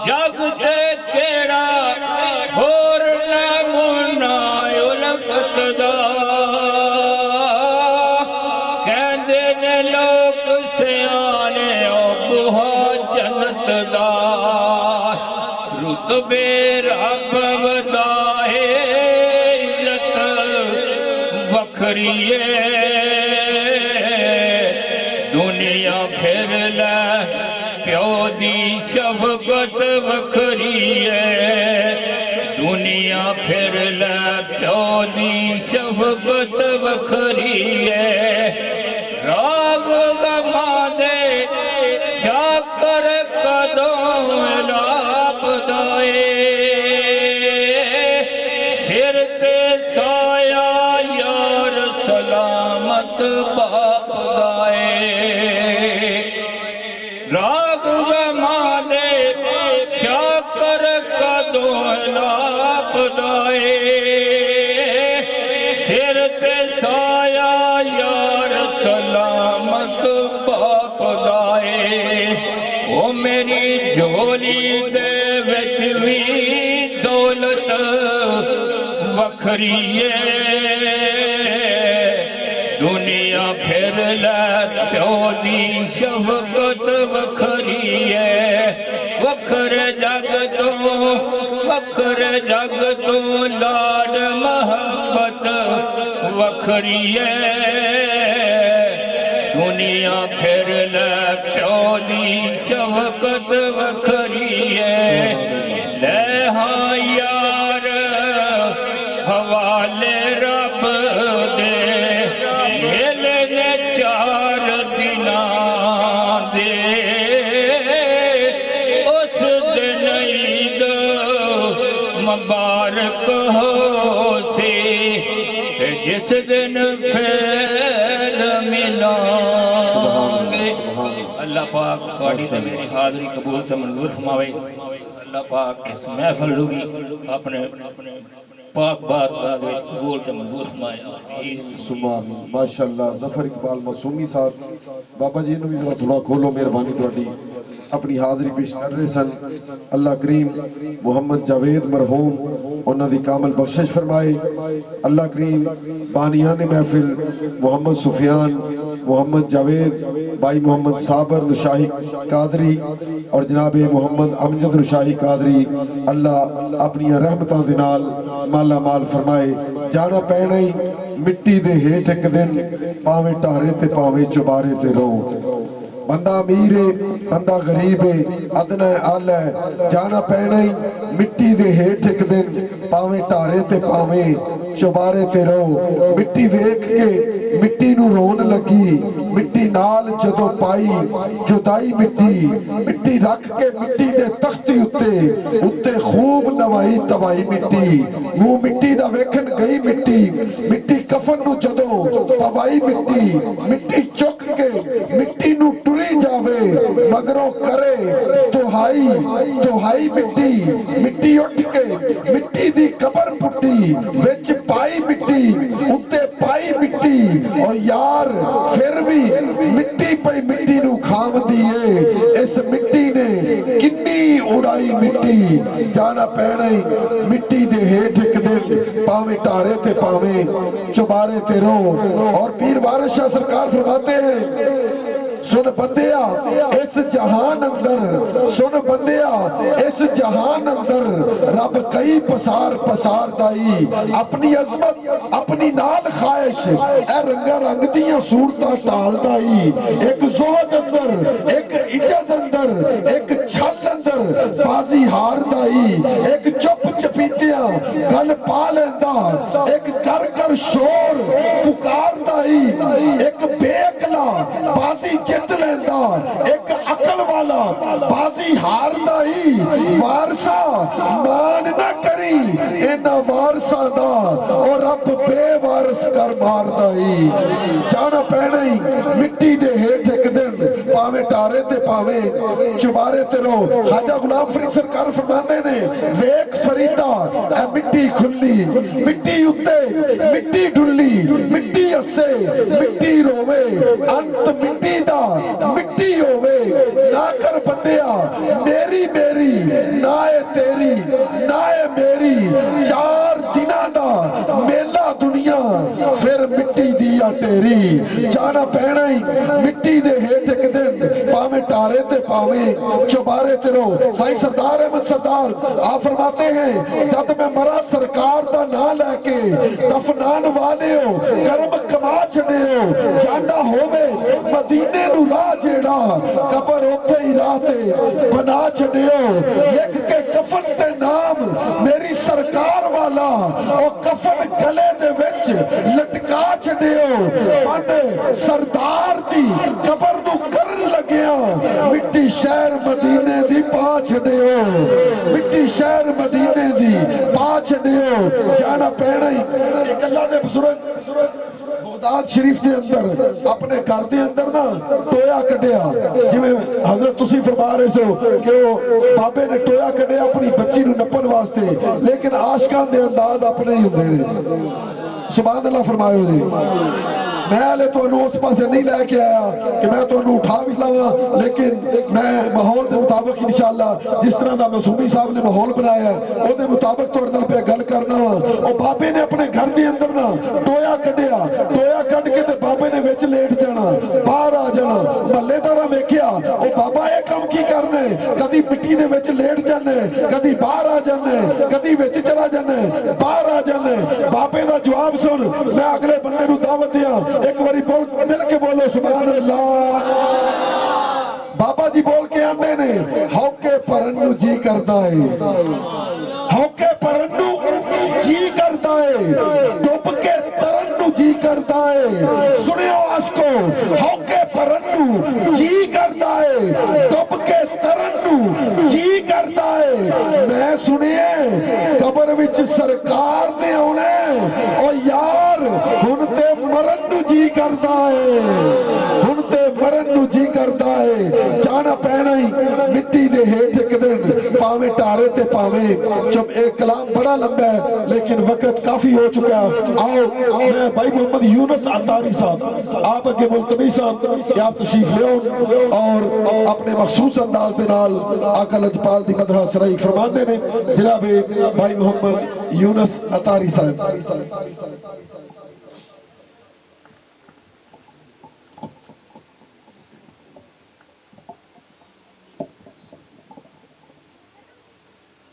جگ تے کیڑا ہور نمونا الفت دا کہندے نے لوگ سیانے او بوہا جنت دا رتبے رب ودائے عزت وکھری ہے دنیا پھر لے پیو دی شفقت وکھری ہے دنیا پھر لے پیو دی شفقت وکھری ہے راگ غماں دے شاکر قدوں لاپ دائے سر تے سایہ یار سلامت باپ دائے راگ غماں دے شاکر قدوں لاپ دائے سر تے سایہ یار سلامت باپ دائے او میری جھولی دے وچ وی دولت وکھری ہے دنیا پھر لے پیو دی شفقت وکھری ہے وکھر جگ تو لاڈ محبت وکھری ہے دنیا پھر لے پیو دی شفقت وکھری ہے لے ہاں یار حوالے رب دے ملنے 4 دناں دے اس دن عید مبارک ہو سی جس دن پھر ملیں گے اللہ پاک تھوڑی تے میری حاضری قبول تے منظور فرماوے اللہ پاک اس محفل نو بھی اپنے پاک بارگاہ وچ قبول تے منظور فرمائے سبحان ماشاءاللہ ظفر اقبال معصومی صاحب بابا جی نو بھی ذرا تھوڑا کھولو مہربانی تہاڈی اپنی حاضری پیش کر رہے سن اللہ کریم محمد جاوید مرحوم انہاں دی کامل بخشش فرمائے اللہ کریم بانیان محفل محمد سفیان محمد جاوید بھائی محمد صابر نشاہی قادری اور جناب محمد امجد نشاہی قادری اللہ اپنی رحمتاں دے نال مالا مال فرمائے جانا پینا ہی مٹی دے ہیٹھ ایک دن پاویں ٹارے تے پاویں چبارے تے رو بندہ امیر ہے بندہ غریب ہے ادنا آلہ ہے جانا پینا ہی مٹی دے ہیٹھ ایک دن پاویں ٹارے تے پاویں ਚੁਬਾਰੇ ਤੇ ਰਹੋ। ਮਿੱਟੀ ਵੇਖ ਕੇ ਮਿੱਟੀ ਨੂੰ ਰੋਣ ਲੱਗੀ, ਮਿੱਟੀ ਨਾਲ ਜਦੋਂ ਪਾਈ ਜੁਦਾਈ ਮਿੱਟੀ, ਮਿੱਟੀ ਰੱਖ ਕੇ ਮਿੱਟੀ ਦੇ ਤਖਤੀ ਉੱਤੇ ਖੂਬ ਨਵਾਈ ਤਵਾਈ ਮਿੱਟੀ, ਮੂੰਹ ਮਿੱਟੀ ਦਾ ਵੇਖਣ ਗਈ ਮਿੱਟੀ, ਮਿੱਟੀ ਕਫਨ ਨੂੰ ਜਦੋਂ ਪਵਾਈ ਮਿੱਟੀ, ਮਿੱਟੀ ਚੁੱਕ ਕੇ ਮਿੱਟੀ ਨੂੰ ਟੁਰੀ ਜਾਵੇ ਮਗਰੋਂ ਕਰੇ ਦੁਹਾਈ ਮਿੱਟੀ, ਮਿੱਟੀ ਉੱਠ ਕੇ ਮਿੱਟੀ ਦੀ ਕਬਰ ਪੁੱਟੀ, ਵਿੱਚ ਪਾਈ ਮਿੱਟੀ ਉੱਤੇ ਪਾਈ ਮਿੱਟੀ। ਓ ਯਾਰ ਫਿਰ ਵੀ ਮਿੱਟੀ ਪਈ ਮਿੱਟੀ ਨੂੰ ਖਾਵਦੀ ਏ, ਇਸ ਮਿੱਟੀ ਨੇ ਕਿੰਨੀ ਉਡਾਈ ਮਿੱਟੀ। ਜਾਣਾ ਪੈਣਾ ਹੀ ਮਿੱਟੀ ਦੇ ਹੇਠ ਇੱਕ ਦਿਨ, ਭਾਵੇਂ ਢਾਰੇ ਤੇ ਭਾਵੇਂ ਚੁਬਾਰੇ ਤੇ ਰੋ। اور پیر وارث شاہ سرکار فرماتے ہیں سن بندیا اس جہان اندر، سن بندیا اس جہان اندر رب کئی پسار دائی، اپنی عظمت اپنی نال خواہش اے رنگا رنگ دیاں صورتاں ٹال دائی، ایک زہد اندر، ایک عجز اندر، ایک چھل اندر بازی ہار دائی، ایک چپ چپیتیاں گل پا لیندا، ایک کر شور پکار دائی، ایک بے اکلا بازی جت لیندا، ایک عقل والا بازی ہار دائی۔ وارثا مان نہ کری اینا وارثا دا، اور رب بے وارث کر مار دائی۔ جانا پینا ہی مٹی دے ہیٹھ ایک دن، پاویں ٹارے تے پاویں چبارے تے رو۔ خواجہ غلام فرید سرکار فرماندے نے ویک فریدا اے مٹی کھلی، مٹی اتے مٹی ڈلی، مٹی اسے مٹی روے، انت مٹی دا مٹی ہووے، نہ کر بندیا میری میری نائے تیری نائے میری، چار دنہ دا میلہ دنیا پھر مٹی دیا تیری۔ جانا پینا ہی مٹی دے ہیٹھ ایک دن، پاویں ٹارے تے پاویں چوبارے تے رو۔ سائیں سردار احمد سردار آپ فرماتے ہیں جب میں مرا سرکار دا نہ لے کے، دفنان والے ہو کرم کما چنے ہو، جاندہ ہووے مدینے نو راہ جیڑا، قبر ہوتے ہی راتے بنا چنے ہو، لکھ کے کفن تے نام میری سرکار والا، او کفن گلے دے وچ لٹکا چنے ہو، بند سردار دی قبر نو کرن لگیا، مٹی شہر مدینے دی پا چنے ہو، مٹی شہر مدینے دی پا چنے ہو۔ جانا پینا ہی ایک اللہ دے بزرگ بغداد شریف دے اندر اپنے گھر دے اندر نا ٹویا کڈیا، جویں حضرت تسی فرما رہے سو کہ وہ بابے نے ٹویا کڈیا اپنی بچی نو نپن واسطے، لیکن عاشقان دے انداز اپنے ہی ہوندے نے۔ سبحان اللہ فرمائے جی۔ میں لے تو انہوں اس پاسے نہیں لے کے آیا کہ میں تو انہوں اٹھا بھی لاؤں، لیکن میں ماحول دے مطابق انشاءاللہ جس طرح دا مسومی صاحب نے ماحول بنایا ہے وہ دے مطابق تو اردل پہ گل کرنا ہوا۔ اور بابے نے اپنے گھر دے اندر نا ٹویا کڈیا، ٹویا کڈ کے تے بابے نے ویچ لیٹ جانا، باہر آ جانا، ملے دارہ میں کیا او بابا یہ کام کی کرنے، کدی مٹی دے ویچ لیٹ جانے، کدی باہر آ جانے، کدی ویچ چلا جانے، باہر آ جانے۔ بابے دا جواب سن، میں اگلے بندے نو دعوت دیا، ایک باری بول مل کے بولو سبحان اللہ۔ بابا جی بول کے آندے نے ہوکے پرنو جی کرتا ہے، ہوکے پرنو جی کرتا ہے، ڈوب کے ترنو جی کرتا ہے۔ سنیو آس کو ہوکے پرنو جی کرتا ہے، ڈوب کے ترنو جی کرتا ہے۔ میں سنیے قبر وچ سرکار نے ہونے او یار ہنتے مرنو جی کرتا ہے، ہنتے مرنو جی کرتا ہے۔ جانا پینا ہی مٹی دے ہیٹھ ایک دن، پاویں ٹارے تے پاویں جب ایک کلام بڑا لمبا ہے لیکن وقت کافی ہو چکا ہے۔ آؤ میں بھائی محمد یونس عطاری صاحب آپ اگے ملتمس صاحب کہ آپ تشریف لے اور اپنے مخصوص انداز دے نال آقا لجپال دی مدح سرائی فرماندے نے جناب بھائی محمد یونس عطاری صاحب۔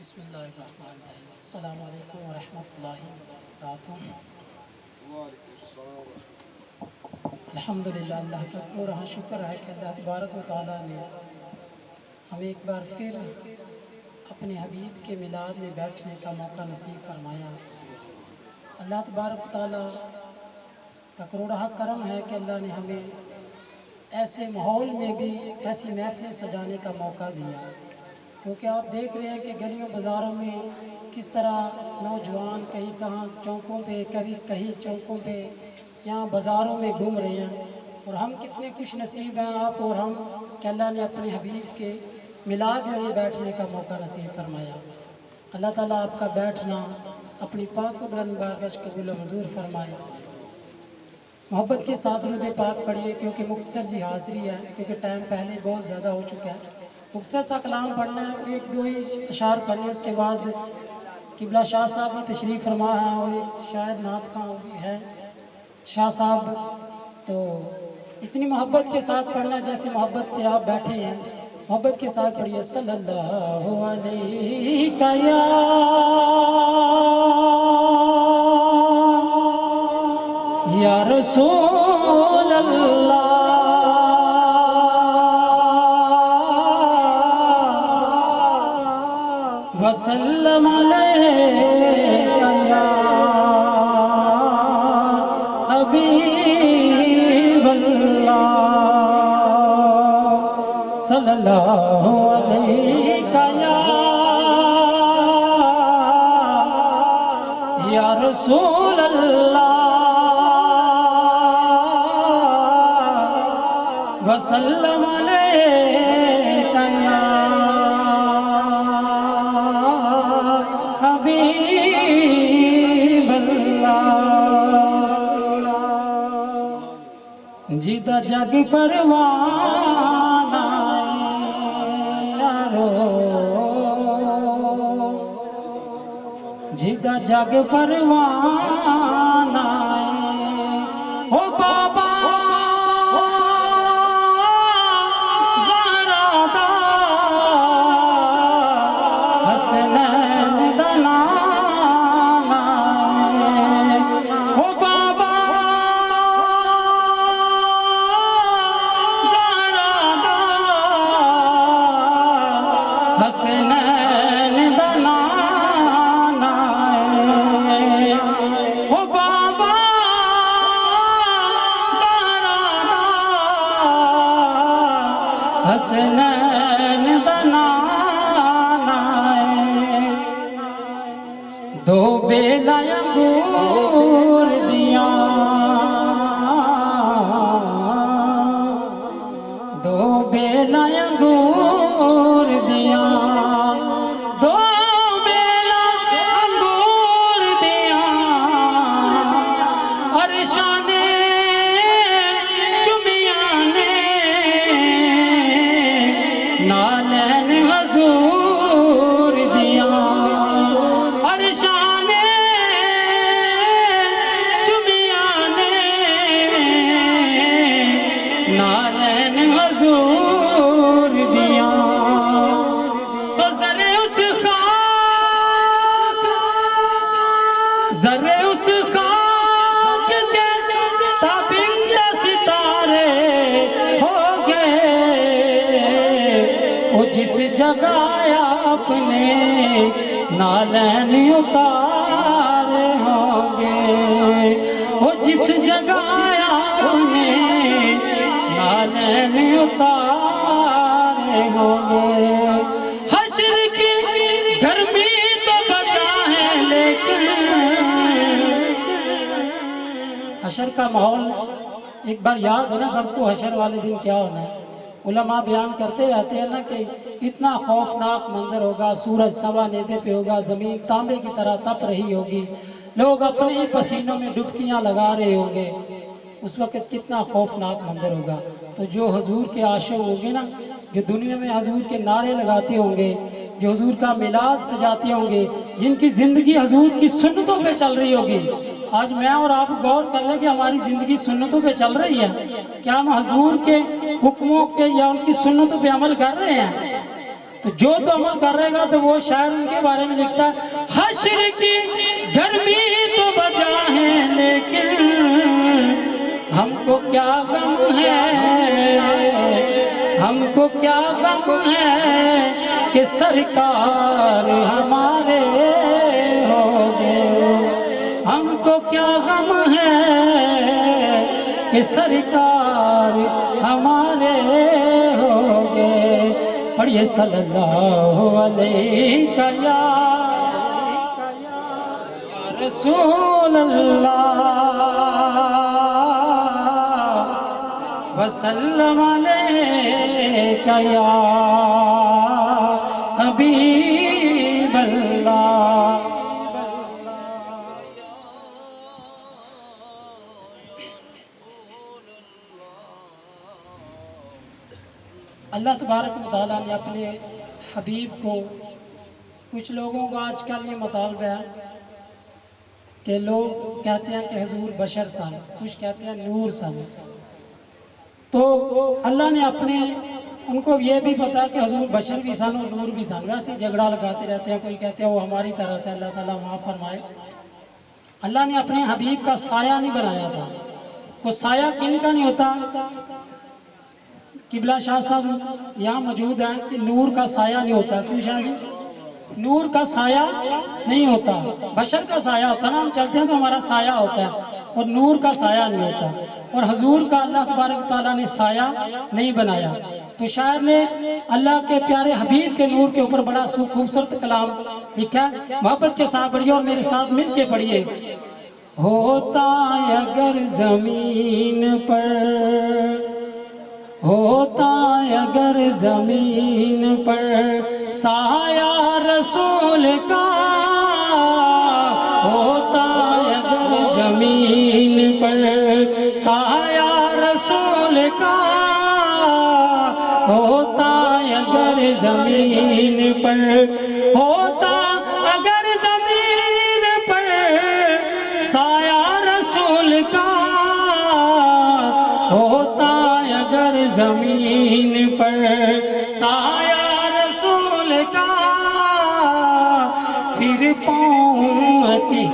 بسم اللہ الرحمن الرحیم، السلام علیکم ورحمۃ اللہ وبرکاتہ۔ الحمدللہ اللہ کا پورا شکر ہے کہ اللہ تبارک و تعالیٰ نے ہمیں ایک بار پھر اپنے حبیب کے میلاد میں بیٹھنے کا موقع نصیب فرمایا۔ اللہ تبارک تعالیٰ کا کروڑہ کرم ہے کہ اللہ نے ہمیں ایسے ماحول میں بھی ایسی محفلیں سجانے کا موقع دیا، کیونکہ آپ دیکھ رہے ہیں کہ گلیوں بازاروں میں کس طرح نوجوان کہیں کہاں چوکوں پہ، کبھی کہیں چوکوں پہ، یہاں بازاروں میں گھوم رہے ہیں، اور ہم کتنے خوش نصیب ہیں آپ اور ہم کہ اللہ نے اپنے حبیب کے میلاد میں بیٹھنے کا موقع نصیب فرمایا۔ اللہ تعالیٰ آپ کا بیٹھنا اپنی پاک و بلند بارگاہ سے قبول و منظور فرمائے۔ محبت کے ساتھ درود پاک پڑھیے، کیونکہ مختصر سی حاضری ہے، کیونکہ ٹائم پہلے بہت زیادہ ہو چکا ہے۔ مختصر سا کلام پڑھنا ہے، ایک دو ہی اشعار پڑھنے، اس کے بعد قبلہ شاہ صاحب بھی تشریف فرما ہے اور ایک شاید نعت خواں بھی ہے شاہ صاحب، تو اتنی محبت کے ساتھ پڑھنا جیسے محبت سے آپ بیٹھے ہیں، محبت کے ساتھ پڑھیے۔ صلی اللہ علیہ یا رسول اللہ وسلم علیہ یا حبیب اللہ صلی اللہ علیہ یا رسول اللہ وسلم علیہ یا حبیب اللہ۔ جیدہ جگ پروانہ یارو، جیدہ جگ پروانہ او بابا حسنین دنانا او بابا زارادا حسنین دنانا دو بیلا انگور دیاں، دو بیلا انگور دیاں، دو بیلا انگور دیاں، عرشاں نے چمیاں نے نالین حضور دیاں، عرشاں نے چمیاں نے نالین حضور دیاں، تو ذرے اس خاک کے تابندہ ستارے ہو گئے، وہ جس جگہ آپ نے نالین اتارے ہوں گے، وہ جس جگہ آپ نے نالین اتارے ہوں گے۔ حشر کی گرمی تو بچا ہے لیکن حشر کا ماحول ایک بار یاد ہے نا سب کو، حشر والے دن کیا ہونا ہے۔ علماء بیان کرتے رہتے ہیں نا کہ اتنا خوفناک منظر ہوگا، سورج سوا نیزے پہ ہوگا، زمین تانبے کی طرح تپ رہی ہوگی، لوگ اپنے ہی پسینوں میں ڈبکیاں لگا رہے ہوں گے، اس وقت کتنا خوفناک منظر ہوگا۔ تو جو حضور کے عاشق ہوں گے نا، جو دنیا میں حضور کے نعرے لگاتے ہوں گے، جو حضور کا میلاد سجاتے ہوں گے، جن کی زندگی حضور کی سنتوں پہ چل رہی ہوگی۔ آج میں اور آپ غور کر لیں کہ ہماری زندگی سنتوں پہ چل رہی ہے، کیا ہم حضور کے حکموں کے یا ان کی سنتوں پہ عمل کر رہے ہیں؟ تو جو تو عمل کر رہے گا تو وہ شاعر ان کے بارے میں لکھتا ہے، حشر کی گرمی تو بجا ہے لیکن ہم کو کیا غم ہے، ہم کو کیا غم ہے کہ سرکار ہمارے ہو گئے، ہم کو کہ سرکار ہمارے ہوگے. پڑھیے صلی اللہ علیہ یا رسول اللہ وسلم علیک یا حبیب اللہ. اللہ تبارک و تعالیٰ نے اپنے حبیب کو، کچھ لوگوں کا آج کل یہ مطالبہ ہے کہ لوگ کہتے ہیں کہ حضور بشر سن، کچھ کہتے ہیں نور سن. تو اللہ نے اپنے ان کو یہ بھی پتا کہ حضور بشر بھی سن اور نور بھی سن، ویسے جھگڑا لگاتے رہتے ہیں. کوئی کہتے ہیں وہ ہماری طرح تھا، اللہ تعالیٰ معاف فرمائے. اللہ نے اپنے حبیب کا سایہ نہیں بنایا تھا. کوئی سایہ کن کا نہیں ہوتا؟ قبلہ شاہ صاحب یہاں موجود ہیں کہ نور کا سایہ نہیں ہوتا. کیوں شاہ جی؟ نور کا سایہ نہیں ہوتا، بشر کا سایہ ہوتا نا. ہم چلتے ہیں تو ہمارا سایہ ہوتا ہے اور نور کا سایہ نہیں ہوتا. اور حضور کا اللہ تبارک تعالیٰ نے سایہ نہیں بنایا. تو شاعر نے اللہ کے پیارے حبیب کے نور کے اوپر بڑا خوبصورت کلام لکھا. محبت کے ساتھ پڑھیے اور میرے ساتھ مل کے پڑھیے. ہوتا اگر زمین پر، ہوتا اگر زمین پر سایہ رسول کا، ہوتا اگر زمین پر سایہ رسول کا، ہوتا اگر زمین پر، ہوتا اگر زمین پر سایہ رسول کا، ہوتا اگر زمین پر سایہ رسول کا، پھر پاؤں امتی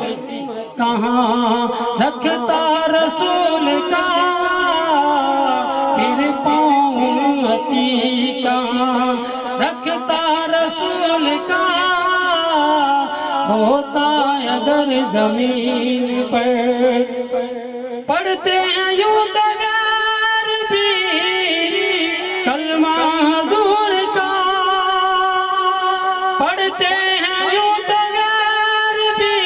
کہاں رکھتا رسول کا، پھر پاؤں امتی کہاں رکھتا رسول کا، ہوتا اگر زمین پر. پڑھتے ہیں یوں تغیر بھی کلمہ حضور کا، پڑھتے ہیں یوں تغیر بھی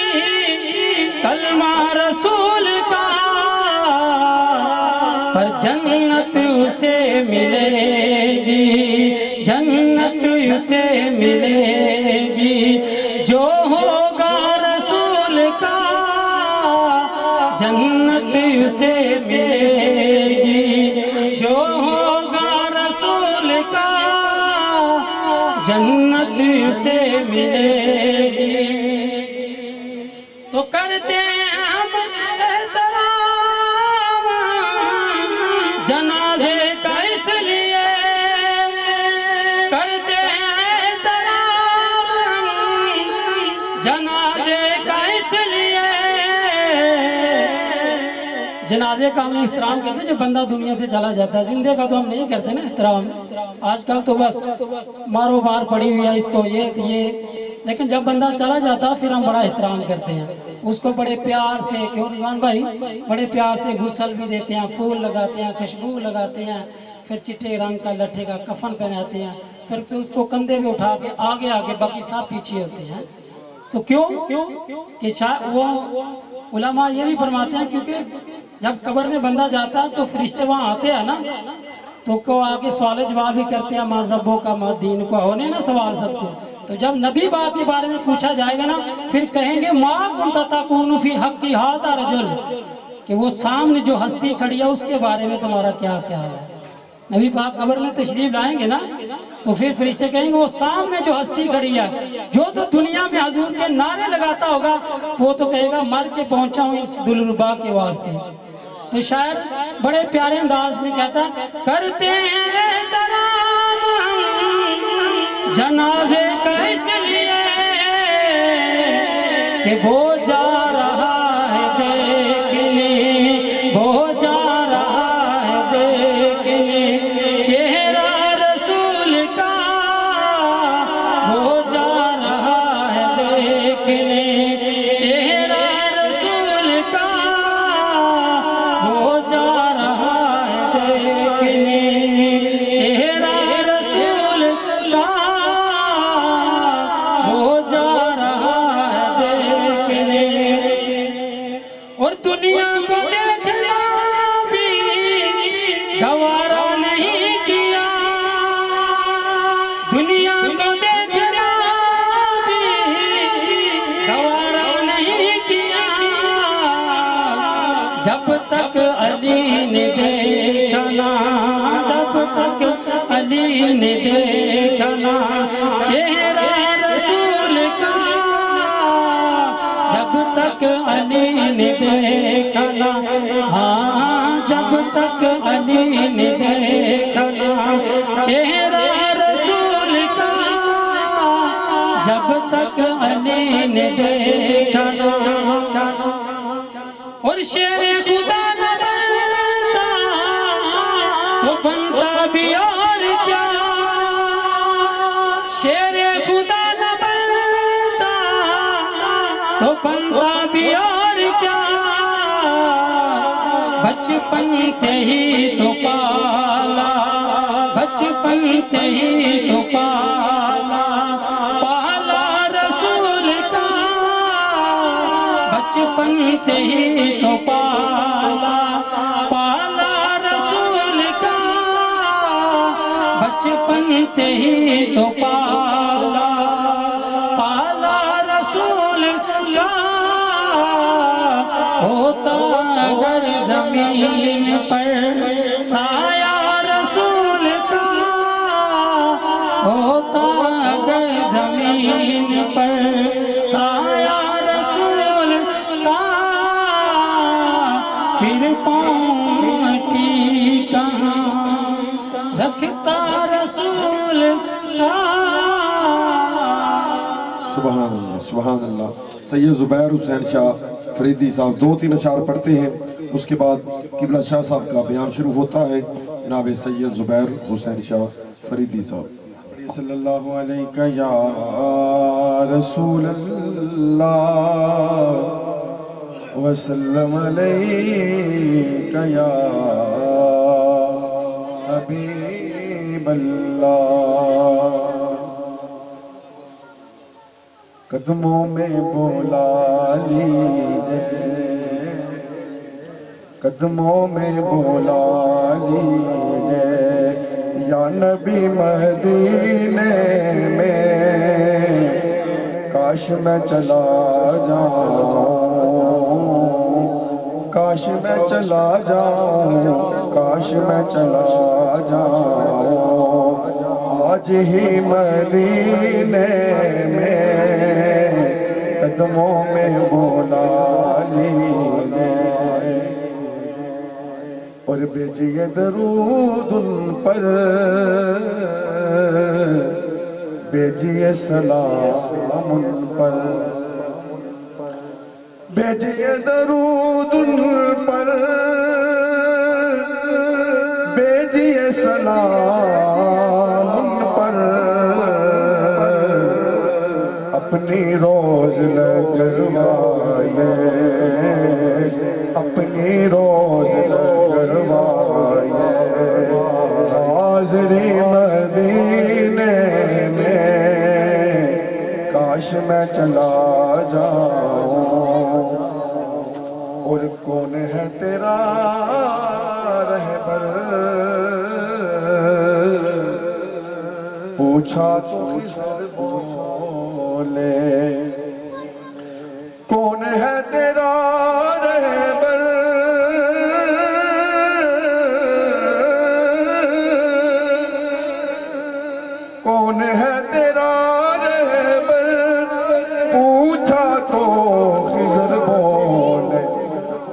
کلمہ رسول کا، پر جنت اسے ملے گی، جنت اسے ملے گی جو ہوگا رسول کا، جنت اسے ملے گی جو ہوگا رسول کا، جنت اسے ملے گی. تو کرتے ہیں ہم احترام جنازے کا، اس لیے کرتے ہیں احترام جنازے کا، اس لیے جنازے کا ہم احترام کرتے ہیں جب بندہ دنیا سے چلا جاتا ہے. زندے کا تو ہم نہیں کرتے نا احترام. آج کل تو بس مارو مار پڑی ہوئی ہے اس کو یہ، لیکن جب بندہ چلا جاتا ہے پھر ہم بڑا احترام کرتے ہیں اس کو، بڑے پیار سے. کیوں رضوان بھائی؟ بڑے پیار سے غسل بھی دیتے ہیں، پھول لگاتے ہیں، خوشبو لگاتے ہیں، پھر چٹے رنگ کا لٹھے کا کفن پہناتے ہیں، پھر اس کو کندھے پہ اٹھا کے آگے آگے، باقی سب پیچھے ہوتے ہیں. تو کیوں کہ وہ علماء یہ بھی فرماتے ہیں کیونکہ جب قبر میں بندہ جاتا ہے تو فرشتے وہاں آتے ہیں نا، تو کو آگے سوال جواب بھی کرتے ہیں، مان ربوں کا مان دین کو، ہونے نا سوال سب کو. تو جب نبی باپ کے بارے میں پوچھا جائے گا نا، پھر کہیں گے ما کنت تکون فی حق ھذا رجل، کہ وہ سامنے جو ہستی کھڑی ہے اس کے بارے میں تمہارا کیا خیال ہے. نبی پاک قبر میں تشریف لائیں گے نا تو پھر فرشتے کہیں گے وہ سامنے جو ہستی کھڑی ہے، جو تو دنیا میں حضور کے نعرے لگاتا ہوگا، وہ تو کہے گا مر کے پہنچا ہوں اس دلربا کے واسطے. تو شاعر بڑے پیارے انداز میں کہتا ہے، کرتے ہیں احترام جنازے کا اس لیے کہ وہ جا رہا ہے دیکھنے، وہ جا رہا ہے دیکھنے چہرہ رسول کا، وہ جا رہا ہے دیکھنے چہرہ رسول کا، وہ جا رہا جب تک علی نے دیکھا نا اور شیر خدا نہ بنتا تو بنتا بھی اور کیا، شیر خدا نہ بنتا تو بنتا بھی اور کیا، بچپن سے ہی تو پالا، بچپن سے ہی تو پالا، پالا رسول کا، بچپن سے ہی تو پالا، پالا رسول کا، بچپن سے ہی تو پالا، پالا رسول کا، ہوتا اگر زمین پر سایہ رسول کا، ہوتا اگر زمین پر سایہ رسول کا، پھر پاؤں کی کہاں رکھتا رسول کا۔ سبحان اللہ سبحان اللہ۔ سید زبیر حسین شاہ فریدی صاحب 2-3 اشعار پڑھتے ہیں، اس کے بعد قبلہ شاہ صاحب کا بیان شروع ہوتا ہے۔ جناب سید زبیر حسین شاہ فریدی صاحب۔ صلی اللہ علیہ یا رسول اللہ وسلم علیہ یا حبیب اللہ، قدموں میں بولا لیجے، قدموں میں بولا لیجے یا نبی مدینے میں، کاش میں چلا جاؤں، کاش میں چلا جاؤں، کاش میں چلا جاؤں آج ہی مدینے میں، قدموں میں بولا لیجے اور بھیجیے درود ان پر، بھیجیے سلام ان پر، بھیجیے درود ان پر، بھیجیے سلام ان پر، اپنی روز لگوائے، اپنی روز لگوائے، حاضری مدینے میں، کاش میں چلا جاؤں، اور کون ہے تیرا رہبر، پوچھا تو خضر بولے، کون ہے تیرا رہبر، کون ہے تیرا رہبر، پوچھا تو خضر بولے،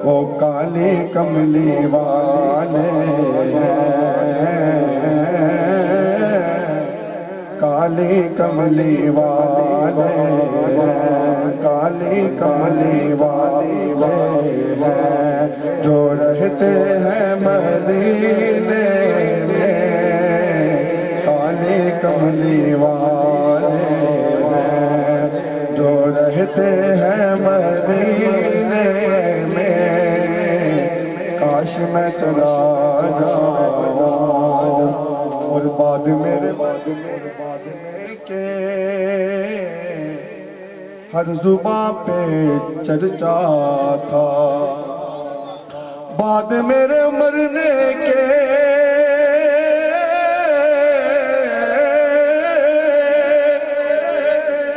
وہ کالی کملی والے ہیں، کالی کملی والے ہیں، کالی کملی والے ہیں، جو رہتے ہیں مدینے میں، کالی کملی والے ہیں، جو رہتے ہیں مدینے میں، کاش میں چلا جاؤں، اور بعد میرے کے ہر زباں پہ چرچا تھا، بعد میرے مرنے کے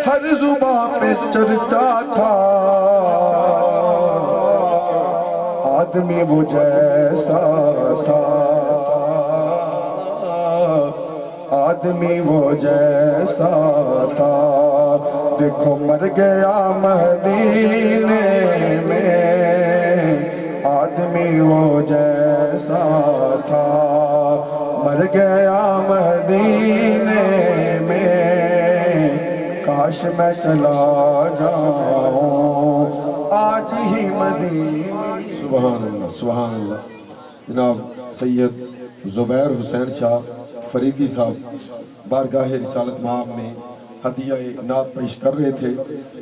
ہر زباں پہ چرچا تھا، آدمی وہ جیسا سا، آدمی وہ جیسا تھا، دیکھو مر گیا مدینے میں، آدمی وہ جیسا تھا، مر گیا مدینے میں، کاش میں چلا جاؤں آج ہی مدینہ. سبحان اللہ سبحان اللہ. جناب سید زبیر حسین شاہ فریدی صاحب بارگاہ رسالت مآب میں ہدیہ نعت پیش کر رہے تھے.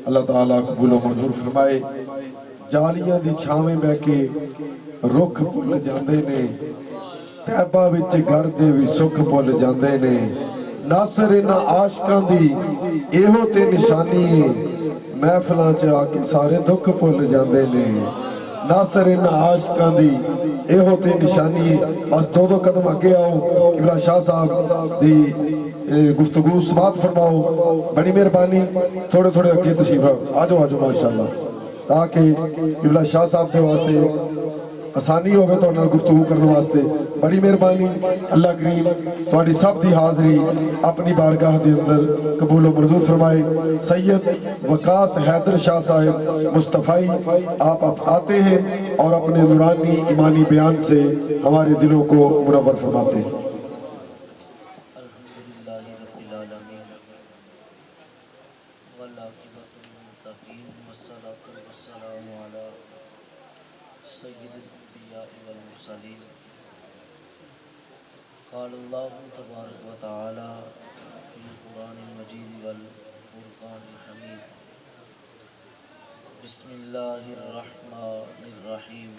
اللہ تعالیٰ قبول و منظور فرمائے. جالیاں دی چھاویں بہ کے رکھ پل جاندے نے، تیبہ وچ گھر دے وی سکھ پل جاندے نے. ناصر نہ عاشقاں دی ایہو تے نشانی ہے، محفلاں چ آ کے سارے دکھ پل جاندے نے. ناصر نہ عاشقاں دی ایہو تے نشانی ہے. بس دو قدم اگے آؤ، قبلہ شاہ صاحب دی گفتگو سماعت فرماؤ. بڑی مہربانی تھوڑے تھوڑے اگے تشریف رکھو. آجو آجو ماشاءاللہ، تاکہ قبلہ شاہ صاحب کے واسطے آسانی ہوگی تو انہوں گفتگو کرنے واسطے. بڑی مہربانی. اللہ کریم تھوڑی سب دی حاضری اپنی بارگاہ دے اندر قبول و منظور فرمائے. سید وقاص حیدر شاہ صاحب مصطفی آپ آتے ہیں اور اپنے نورانی ایمانی بیان سے ہمارے دلوں کو منور فرماتے ہیں. الحمدللہ رب العالمین والعاقبۃ للمتقین والصلاة والسلام علی سید الانبیاء والمرسلین. قال اللہ تبارک و تعالی فی القرآن المجید والفرقان الحمید. بسم اللہ الرحمن الرحیم.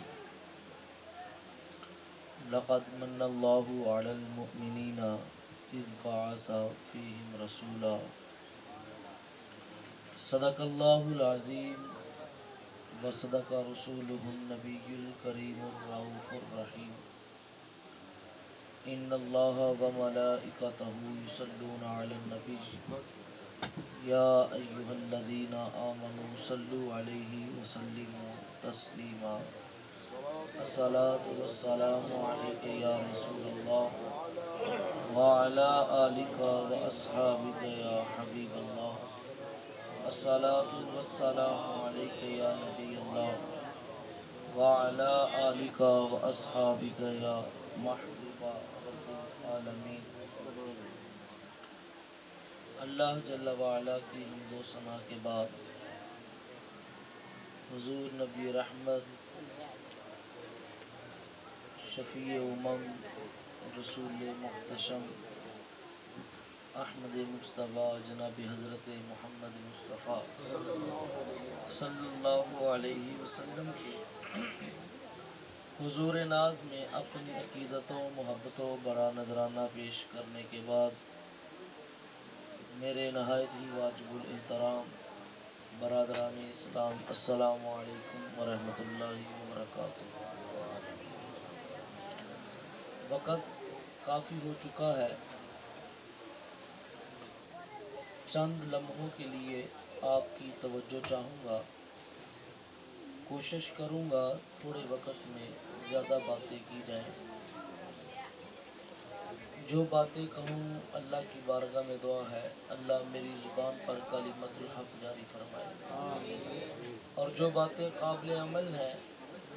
لقد من اللہ علی المؤمنین اذ بعث فیہم رسولا. صدق اللہ العظیم وصدق رسولہ النبی الکریم الرؤوف الرحیم. ان اللہ وملائکتہ یصلون علی النبی یا ایہا الذین آمنوا صلوا علیہ وسلموا تسلیما. الصلاة والسلام علیک یا رسول اللہ وعلی آلک واصحابک یا حبیب اللہ. الصلاة والسلام علیک یا نبی اللہ وعلی آلک واصحابک یا محبوب رب العالمین. اللہ جل وعلا کی حمد و ثنا کے بعد حضور نبی رحمت شفیع امم رسول محتشم احمد مجتبیٰ جناب حضرت محمد مصطفیٰ صلی اللہ علیہ وسلم کے حضور ناز میں اپنی عقیدتوں محبتوں برا نذرانہ پیش کرنے کے بعد میرے نہایت ہی واجب الاحترام برادران اسلام السلام علیکم ورحمۃ اللہ وبرکاتہ. وقت کافی ہو چکا ہے. چند لمحوں کے لیے آپ کی توجہ چاہوں گا. کوشش کروں گا تھوڑے وقت میں زیادہ باتیں کی جائیں. جو باتیں کہوں اللہ کی بارگاہ میں دعا ہے اللہ میری زبان پر کلمت الحق جاری فرمائے، اور جو باتیں قابل عمل ہیں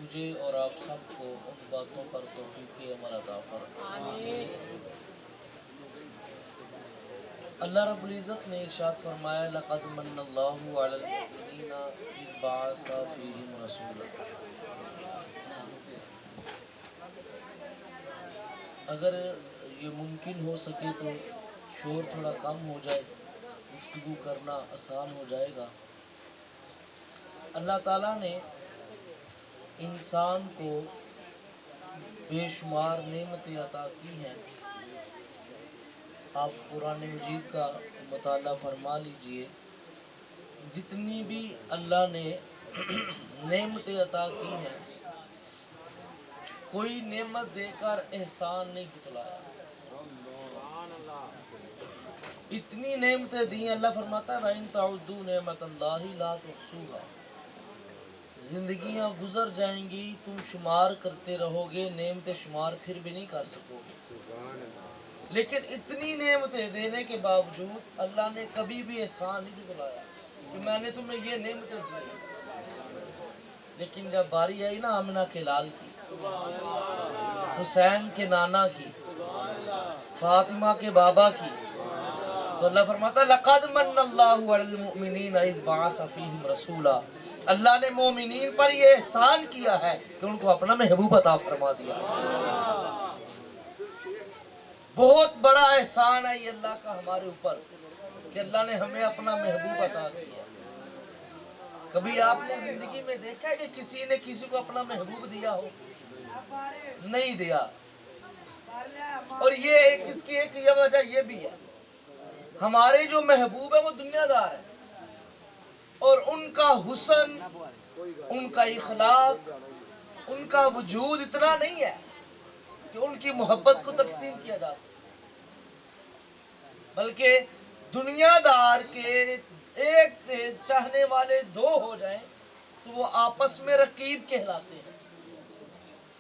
مجھے اور آپ سب کو ان باتوں پر توفیق عمل عطا فرمائے. اللہ رب العزت نے ارشاد فرمایا لقد من اللہ علی المؤمنین اذ بعث فیہم رسولا. اگر یہ ممکن ہو سکے تو شور تھوڑا کم ہو جائے، گفتگو کرنا آسان ہو جائے گا. اللہ تعالیٰ نے انسان کو بے شمار نعمتیں عطا کی ہیں. آپ قرآن مجید کا مطالعہ فرما لیجئے. جتنی بھی اللہ نے نعمتیں عطا کی ہیں کوئی نعمت دے کر احسان نہیں جتلایا. اتنی نعمتیں دی اللہ فرماتا ہے وَإِن تَعُدُّوا نِعْمَةَ اللَّهِ لَا تُحْصُوهَا. زندگیاں گزر جائیں گی تم شمار کرتے رہو گے، نعمتیں شمار پھر بھی نہیں کر سکو گے. لیکن اتنی نعمتیں دینے کے باوجود اللہ نے کبھی بھی احسان نہیں جتلایا کہ میں نے تمہیں یہ نعمتیں دی. لیکن جب باری آئی نا آمنہ کے لال کی، حسین کے نانا کی، فاطمہ کے بابا کی، تو اللہ فرماتا ہے لقد من اللہ علی المؤمنین اذ بعث فیہم رسولا، اللہ نے مومنین پر یہ احسان کیا ہے کہ ان کو اپنا محبوب عطا فرما دیا۔ بہت بڑا احسان ہے یہ اللہ کا ہمارے اوپر کہ اللہ نے ہمیں اپنا محبوب عطا کیا۔ کبھی آپ نے زندگی میں دیکھا ہے کہ کسی نے کسی کو اپنا محبوب دیا ہو؟ نہیں دیا۔ اور یہ اس کی ایک یہ وجہ یہ بھی ہے، ہمارے جو محبوب ہے وہ دنیا دار ہے، اور ان کا حسن، ان کا اخلاق، ان کا وجود اتنا نہیں ہے کہ ان کی محبت کو تقسیم کیا جا سکے، بلکہ دنیا دار کے ایک چاہنے والے دو ہو جائیں تو وہ آپس میں رقیب کہلاتے ہیں،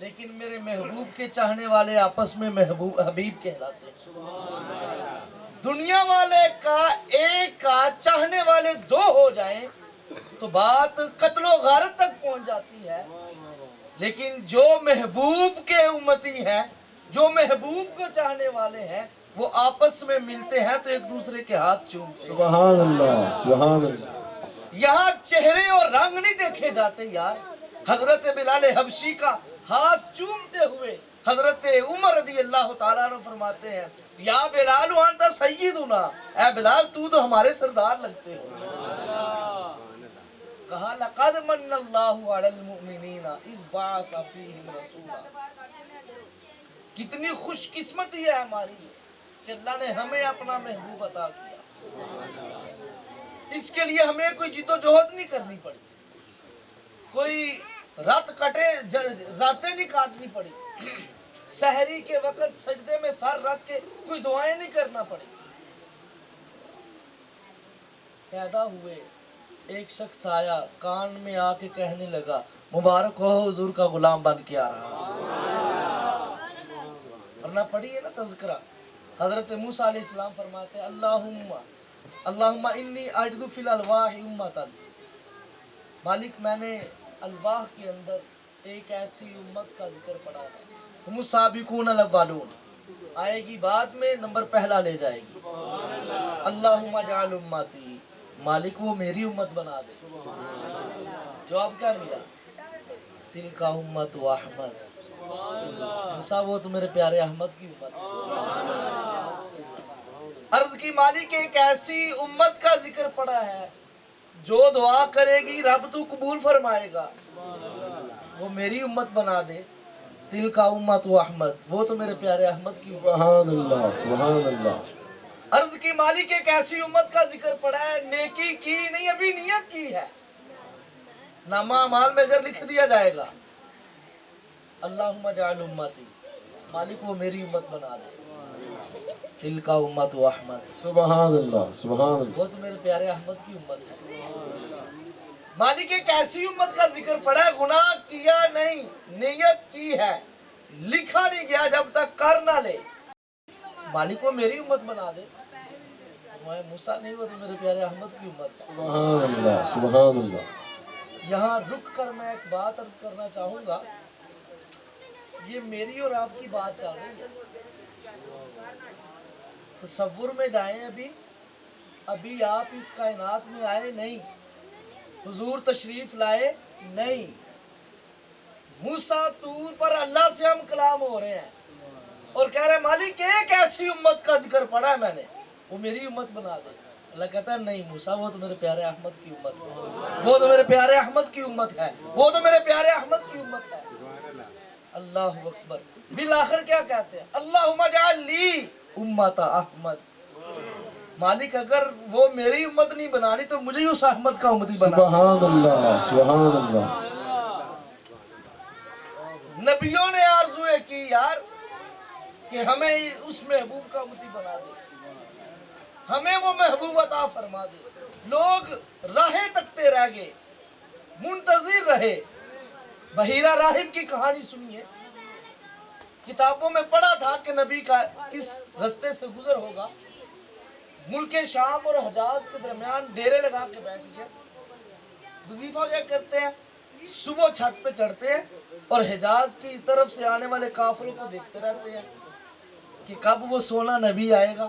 لیکن میرے محبوب کے چاہنے والے آپس میں محبوب حبیب کہلاتے ہیں۔ دنیا والے کا ایک کا چاہنے والے دو ہو جائیں تو بات قتل و غارت تک پہنچ جاتی ہے، لیکن جو محبوب کے امتی ہیں، جو محبوب کو چاہنے والے ہیں، وہ آپس میں ملتے ہیں تو ایک دوسرے کے ہاتھ چومتے ہیں۔ سبحان اللہ، سبحان اللہ۔ یہاں چہرے اور رنگ نہیں دیکھے جاتے یار۔ حضرت بلال حبشی کا ہاتھ چومتے ہوئے حضرت عمر رضی اللہ تعالیٰ عنہ فرماتے ہیں یا بلال انت سیدنا، اے بلال تو تو ہمارے سردار لگتے ہو۔ کہا لقد من اللہ علی المؤمنین اذ بعث فیہم رسولا، کتنی خوش قسمتی ہے ہماری کہ اللہ نے ہمیں اپنا محبوب عطا کیا۔ اس کے لیے ہمیں کوئی جد و جہد نہیں کرنی پڑی، کوئی راتیں نہیں کاٹنی پڑی، سحری کے وقت سجدے میں سر رکھ کے کوئی دعائیں نہیں کرنا پڑی۔ پیدا ہوئے، ایک شخص آیا، کان میں آ کے کہنے لگا مبارک ہو حضور کا غلام بن کے آ رہا۔ ورنہ پڑھی ہے نا تذکرہ، حضرت موسیٰ علیہ السلام فرماتے ہیں اللہم انی اجد فی الالواح امتا، مالک میں نے الواح کے اندر ایک ایسی امت کا ذکر پڑھا ہے، ہم السابقون الاولون، آئے گی بعد میں، نمبر پہلا لے جائے گی۔ اللہم اجعل امتی، مالک وہ میری امت بنا دے۔ جواب کیا ملا؟ تلک امت و احمد، موسیٰ وہ تو میرے پیارے احمد کی امت ہے۔ عرض کی مالک ایک ایسی امت کا ذکر پڑا ہے جو دعا کرے گی رب تو قبول فرمائے گا، وہ میری امت بنا دے۔ تلک امت و احمد، وہ تو میرے پیارے احمد کی امت۔ سبحان اللہ، سبحان اللہ۔ عرض کی مالک ایک ایسی امت کا ذکر پڑا ہے، نیکی کی نہیں ابھی نیت کی ہے، نامہ اعمال میں اجر لکھ دیا جائے گا۔ اللہم اجعل امتی، مالک وہ میری امت بنا دے۔ تلک امت و احمد، سبحان اللہ، سبحان اللہ۔ وہ تو میرے پیارے احمد کی امت ہے۔ مالک ایک ایسی امت کا ذکر پڑا ہے، گناہ کیا نہیں، نیت کی ہے، لکھا نہیں گیا جب تک کر نہ لے، مالک وہ میری امت بنا دے۔ میں موسیٰ نہیں، وہ تو میرے پیارے احمد کی امت ہے۔ سبحان اللہ، سبحان اللہ۔ یہاں رک کر میں ایک بات عرض کرنا چاہوں گا، یہ میری اور آپ کی بات چل رہی ہے، تصور میں جائیں، ابھی آپ اس کائنات میں آئے نہیں، حضور تشریف لائے نہیں، موسیٰ طور پر اللہ سے ہم کلام ہو رہے ہیں اور کہہ رہے ہیں مالک ایک ایسی امت کا ذکر پڑھا ہے میں نے، وہ میری امت بنا دے۔ اللہ کہتا ہے نہیں موسیٰ، وہ تو میرے پیارے احمد کی امت ہے، وہ تو میرے پیارے احمد کی امت ہے، وہ تو میرے پیارے احمد کی امت ہے۔ اللہ اکبر۔ بالآخر کیا کہتے ہیں؟ اللہم اجعل لی امت احمد، مالک اگر وہ میری امت نہیں بنانی تو مجھے اس احمد کا امتی بنا۔ سبحان اللہ، سبحان اللہ۔ نبیوں نے آرزوئے کی یار کہ ہمیں اس محبوب کا امتی بنا دے، ہمیں وہ محبوب عطا فرما دے۔ لوگ راہیں تکتے رہ گئے، منتظر رہے۔ بحیرہ راہب کی کہانی سنیے، کتابوں میں پڑھا تھا کہ نبی کا اس رستے سے گزر ہوگا، ملک شام اور حجاز کے درمیان ڈیرے لگا کے بیٹھ گیا، وظیفہ کیا کرتے ہیں، صبح چھت پہ چڑھتے ہیں اور حجاز کی طرف سے آنے والے کافروں کو دیکھتے رہتے ہیں کہ کب وہ سونا نبی آئے گا۔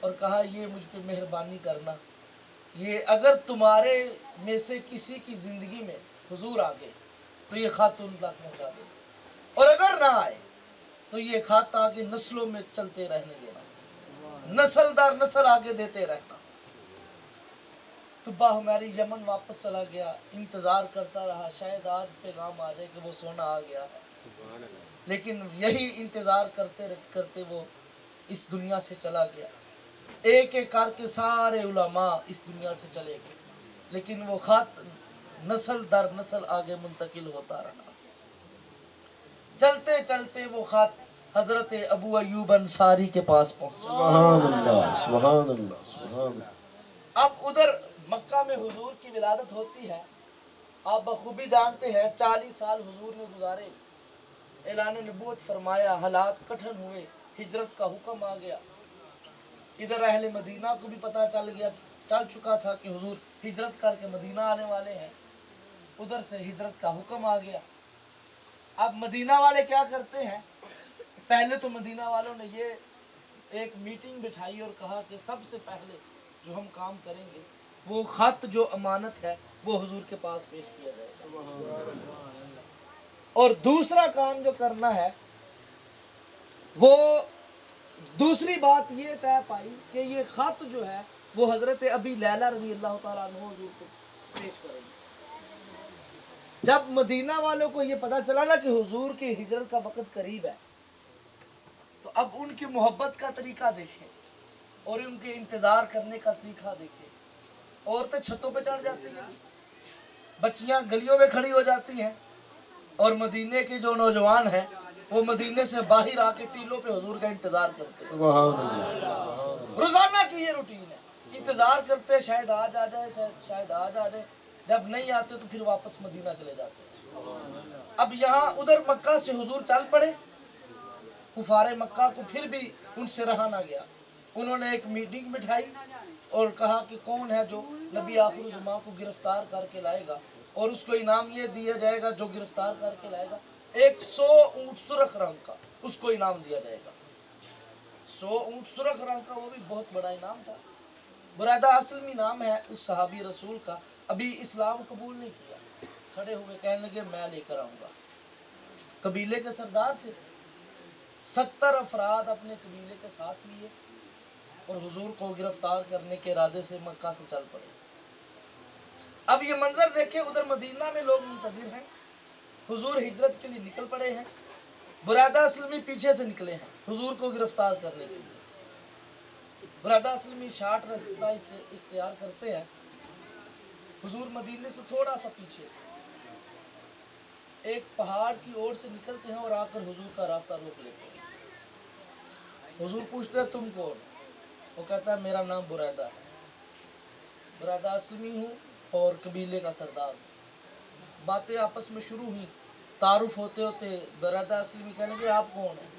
اور کہا یہ مجھ پہ مہربانی کرنا، یہ اگر تمہارے میں سے کسی کی زندگی میں حضور آ گئے تو یہ خط ان تک پہنچا دے، اور اگر نہ آئے تو یہ خط آگے نسلوں میں چلتے رہنے دینا، نسل در نسل آگے دیتے رہنا۔ طبا ہماری یمن واپس چلا گیا، انتظار کرتا رہا شاید آج پیغام آ جائے کہ وہ سونا آ گیا ہے، لیکن یہی انتظار کرتے کرتے وہ اس دنیا سے چلا گیا۔ ایک ایک کر کے سارے علماء اس دنیا سے چلے گئے، لیکن وہ خط نسل در نسل آگے منتقل ہوتا رہا۔ چلتے چلتے وہ خط حضرت ابو ایوب انصاری کے پاس پہنچا۔ سبحان اللہ، سبحان اللہ، سبحان اللہ۔ اب ادھر مکہ میں حضور کی ولادت ہوتی ہے، آپ بخوبی جانتے ہیں 40 سال حضور نے گزارے، اعلان نبوت فرمایا، حالات کٹھن ہوئے، ہجرت کا حکم آ گیا۔ ادھر اہل مدینہ کو بھی پتہ چل چکا تھا کہ حضور ہجرت کر کے مدینہ آنے والے ہیں، ادھر سے ہجرت کا حکم آ گیا۔ اب مدینہ والے کیا کرتے ہیں، پہلے تو مدینہ والوں نے یہ ایک میٹنگ بٹھائی اور کہا کہ سب سے پہلے جو ہم کام کریں گے وہ خط جو امانت ہے وہ حضور کے پاس پیش کیا جائے، اور دوسرا کام جو کرنا ہے وہ دوسری بات یہ طے پائی کہ یہ خط جو ہے وہ حضرت ابی لیلہ رضی اللہ تعالیٰ عنہ حضور کو پیش کریں گے۔ جب مدینہ والوں کو یہ پتہ چلا نا کہ حضور کی ہجرت کا وقت قریب ہے، تو اب ان کی محبت کا طریقہ دیکھیں اور ان کے انتظار کرنے کا طریقہ دیکھیں۔ عورتیں چھتوں پہ چڑھ جاتی ہیں، بچیاں گلیوں میں کھڑی ہو جاتی ہیں، اور مدینے کے جو نوجوان ہیں وہ مدینے سے باہر آ کے ٹیلوں پہ حضور کا انتظار کرتے ہیں۔ سبحان اللہ۔ روزانہ کی یہ روٹین ہے، انتظار کرتے شاید آج آ جائے، شاید آج آ جائے، جب نہیں آتے تو پھر واپس مدینہ چلے جاتے ہیں۔ اب یہاں ادھر مکہ سے حضور چل پڑے، کفار مکہ کو پھر بھی ان سے رہا نہ گیا، انہوں نے ایک میٹنگ بٹھائی اور کہا کہ کون ہے جو نبی آخر الزمان کو گرفتار کر کے لائے گا، اور اس کو انعام یہ دیا جائے گا جو گرفتار کر کے لائے گا 100 اونٹ سرخ رنگ کا، اس کو انعام دیا جائے گا۔ 100 اونٹ سرخ رنگ کا، وہ بھی بہت بڑا انعام تھا۔ برادہ اسلمی نام ہے اس صحابی رسول کا، ابھی اسلام قبول نہیں کیا، کھڑے ہوئے کہنے لگے میں لے کر آؤں گا۔ قبیلے کے سردار تھے، 70 افراد اپنے قبیلے کے ساتھ لیے اور حضور کو گرفتار کرنے کے ارادے سے مکہ سے چل پڑے۔ اب یہ منظر دیکھیں، ادھر مدینہ میں لوگ منتظر ہیں، حضور ہجرت کے لیے نکل پڑے ہیں، برادہ اسلمی پیچھے سے نکلے ہیں حضور کو گرفتار کرنے کے لیے۔ برادہ اسلمی شارٹ راستہ اختیار کرتے ہیں، حضور مدینے سے تھوڑا سا پیچھے ایک پہاڑ کی اوٹ سے نکلتے ہیں اور آ کر حضور کا راستہ روک لیتے ہیں۔ حضور پوچھتے ہیں تم کون؟ وہ کہتا ہے میرا نام برادہ ہے، برادہ اسلمی ہوں اور قبیلے کا سردار ہوں۔ باتیں آپس میں شروع ہوئی، تعارف ہوتے ہوتے برادہ اسلمی کہنے لگے آپ کون ہیں؟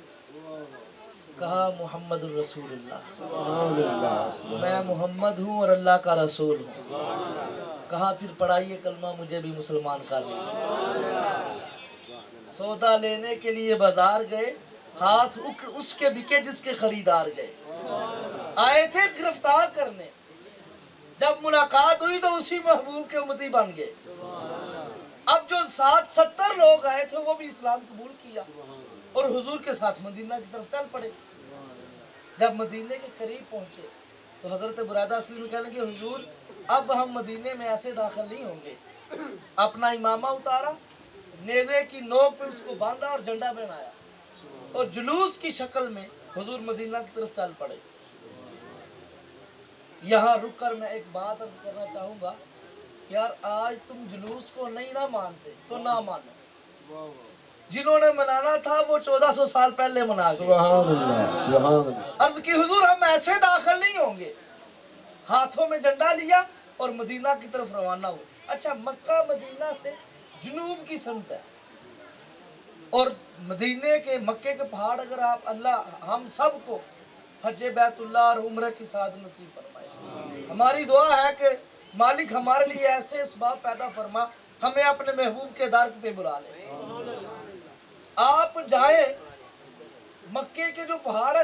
کہا محمد الرسول اللہ، سبحان اللہ۔ میں محمد ہوں اور اللہ کا رسول ہوں۔ کہا پھر پڑھائیے کلمہ، مجھے بھی مسلمان کر لیجیے۔ سودا لینے کے لیے بازار گئے، ہاتھ اس کے بکے جس کے خریدار گئے، آئے تھے گرفتار کرنے، جب ملاقات ہوئی تو اسی محبوب کے امتی بن گئے۔ اب جو 70 لوگ آئے تھے وہ بھی اسلام قبول کیا اور حضور کے ساتھ مدینہ کی طرف چل پڑے۔ جب مدینے کے قریب پہنچے تو حضرت برادہ اسلمی کہنے لگے حضور اب ہم مدینے میں ایسے داخل نہیں ہوں گے۔ اپنا امامہ اتارا، نیزے کی نوک پہ اس کو باندھا اور جھنڈا بنایا اور جلوس کی شکل میں حضور مدینہ کی طرف چل پڑے۔ یہاں رک کر میں ایک بات عرض کرنا چاہوں گا، یار آج تم جلوس کو نہیں نہ مانتے تو نہ مانو، جنہوں نے منانا تھا وہ 1400 سال پہلے منا گئے۔ سبحان اللہ، سبحان اللہ۔ عرض کی حضور ہم ایسے داخل نہیں ہوں گے، ہاتھوں میں جھنڈا لیا اور مدینہ کی طرف روانہ ہوئے۔ اچھا مکہ مدینہ سے جنوب کی سمت ہے، اور مدینے کے مکے کے پہاڑ اگر آپ اللہ ہم سب کو حج بیت اللہ اور عمرہ کی سعادت نصیب فرمائے۔ ہماری دعا ہے کہ مالک ہمارے لیے ایسے اسباب پیدا فرما، ہمیں اپنے محبوب کے در پہ بلا لے۔ آپ جائیں، مکے کے جو پہاڑ ہے